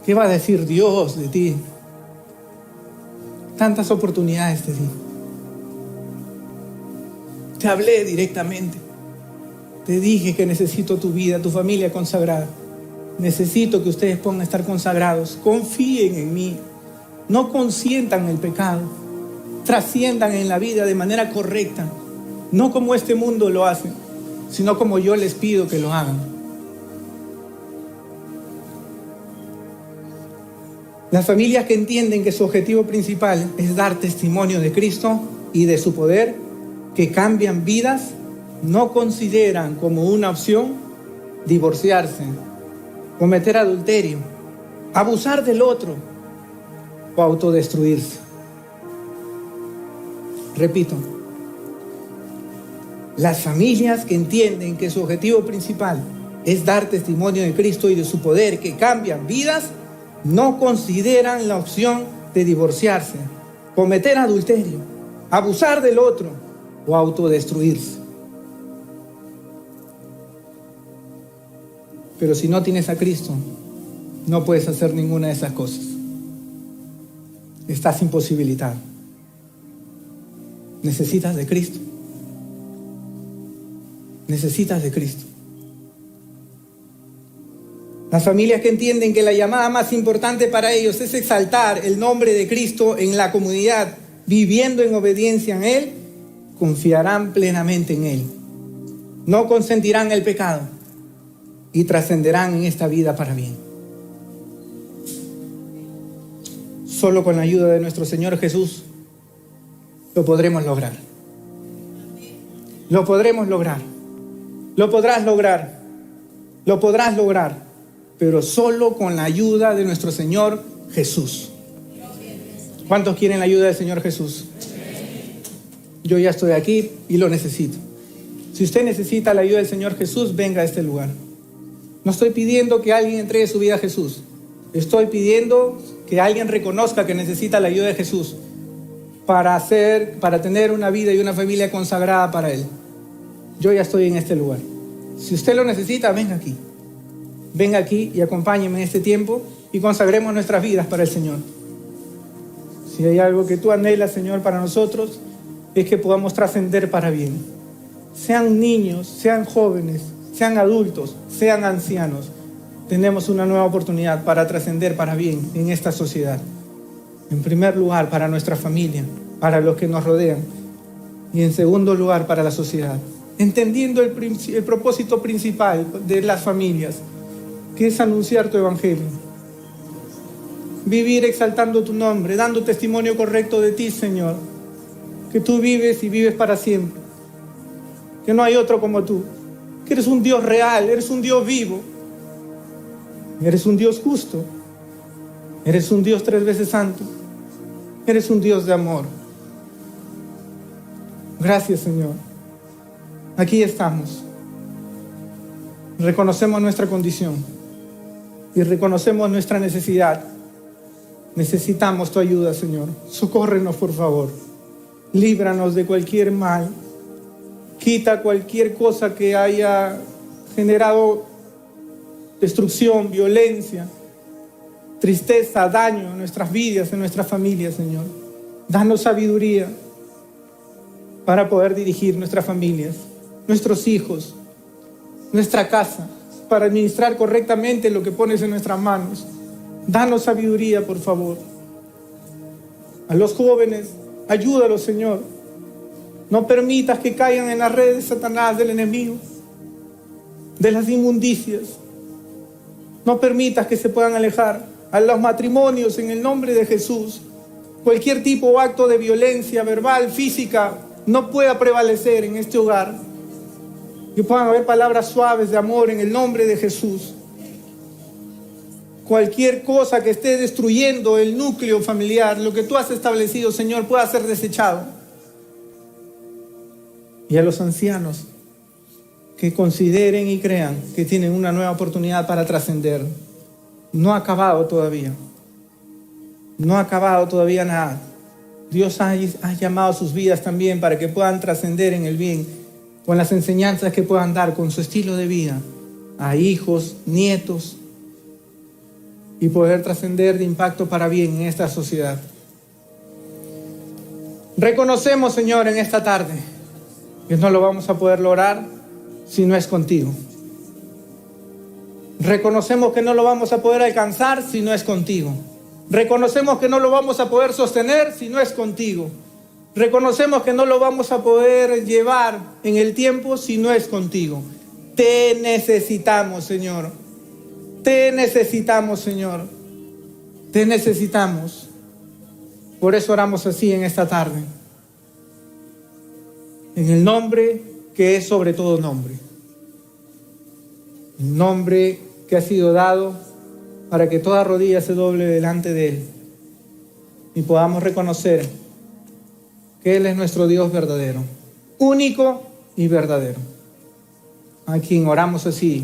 ¿Qué va a decir Dios de ti? Tantas oportunidades te di. Te hablé directamente. Te dije que necesito tu vida, tu familia consagrada. Necesito que ustedes puedan estar consagrados. Confíen en mí. No consientan el pecado. Trasciendan en la vida de manera correcta. No como este mundo lo hace, sino como yo les pido que lo hagan. Las familias que entienden que su objetivo principal es dar testimonio de Cristo y de su poder, que cambian vidas, no consideran como una opción divorciarse, cometer adulterio, abusar del otro o autodestruirse. Repito, las familias que entienden que su objetivo principal es dar testimonio de Cristo y de su poder, que cambian vidas, no consideran la opción de divorciarse, cometer adulterio, abusar del otro o autodestruirse. Pero si no tienes a Cristo, no puedes hacer ninguna de esas cosas. Estás imposibilitado. Necesitas de Cristo. Necesitas de Cristo. Las familias que entienden que la llamada más importante para ellos es exaltar el nombre de Cristo en la comunidad, viviendo en obediencia a Él, confiarán plenamente en Él. No consentirán el pecado y trascenderán en esta vida para bien. Solo con la ayuda de nuestro Señor Jesús lo podremos lograr. Lo podremos lograr. Lo podrás lograr. Lo podrás lograr. Pero solo con la ayuda de nuestro Señor Jesús. ¿Cuántos quieren la ayuda del Señor Jesús? Yo ya estoy aquí y lo necesito. Si usted necesita la ayuda del Señor Jesús, venga a este lugar. No estoy pidiendo que alguien entregue su vida a Jesús. Estoy pidiendo que alguien reconozca que necesita la ayuda de Jesús para tener una vida y una familia consagrada para Él. Yo ya estoy en este lugar. Si usted lo necesita, venga aquí. Venga aquí y acompáñeme en este tiempo y consagremos nuestras vidas para el Señor. Si hay algo que tú anhelas, Señor, para nosotros, es que podamos trascender para bien. Sean niños, sean jóvenes, sean adultos, sean ancianos. Tenemos una nueva oportunidad para trascender para bien en esta sociedad. En primer lugar, para nuestra familia, para los que nos rodean. Y en segundo lugar, para la sociedad. Entendiendo el propósito principal de las familias, que es anunciar tu evangelio. Vivir exaltando tu nombre, dando testimonio correcto de ti, Señor. Que tú vives y vives para siempre. Que no hay otro como tú. Que eres un Dios real, eres un Dios vivo. Eres un Dios justo. Eres un Dios 3 veces santo. Eres un Dios de amor. Gracias, Señor. Aquí estamos. Reconocemos nuestra condición y reconocemos nuestra necesidad. Necesitamos tu ayuda, Señor. Socórrenos, por favor. Líbranos de cualquier mal. Quita cualquier cosa que haya generado destrucción, violencia, tristeza, daño en nuestras vidas, en nuestras familias, Señor. Danos sabiduría para poder dirigir nuestras familias, nuestros hijos, nuestra casa, para administrar correctamente lo que pones en nuestras manos. Danos sabiduría, por favor. A los jóvenes, ayúdalos, Señor. No permitas que caigan en las redes de Satanás, del enemigo, de las inmundicias. No permitas que se puedan alejar. A los matrimonios, en el nombre de Jesús, cualquier tipo o acto de violencia verbal, física, no pueda prevalecer en este hogar. Que puedan haber palabras suaves de amor en el nombre de Jesús. cualquier cosa que esté destruyendo el núcleo familiar, lo que tú has establecido, Señor, pueda ser desechado. Y a los ancianos, que consideren y crean que tienen una nueva oportunidad para trascender. No ha acabado todavía. No ha acabado todavía nada. Dios ha llamado a sus vidas también para que puedan trascender en el bien, con las enseñanzas que puedan dar, con su estilo de vida, a hijos, nietos, y poder trascender de impacto para bien en esta sociedad. Reconocemos, Señor, en esta tarde que no lo vamos a poder lograr si no es contigo. Reconocemos que no lo vamos a poder alcanzar si no es contigo. Reconocemos que no lo vamos a poder sostener si no es contigo. Reconocemos que no lo vamos a poder llevar en el tiempo si no es contigo. Te necesitamos, Señor. Te necesitamos, Señor. Te necesitamos. Por eso oramos así en esta tarde. En el nombre que es sobre todo nombre. El nombre que ha sido dado para que toda rodilla se doble delante de Él y podamos reconocer que Él es nuestro Dios verdadero, único y verdadero, a quien oramos así.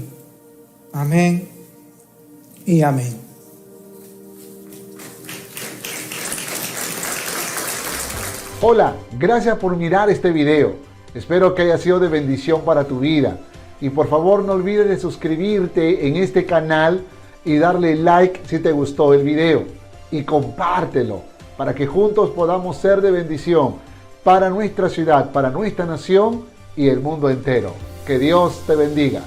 Amén y amén. Hola, gracias por mirar este video. Espero que haya sido de bendición para tu vida. Y por favor no olvides de suscribirte en este canal y darle like si te gustó el video. Y compártelo para que juntos podamos ser de bendición para nuestra ciudad, para nuestra nación y el mundo entero. Que Dios te bendiga.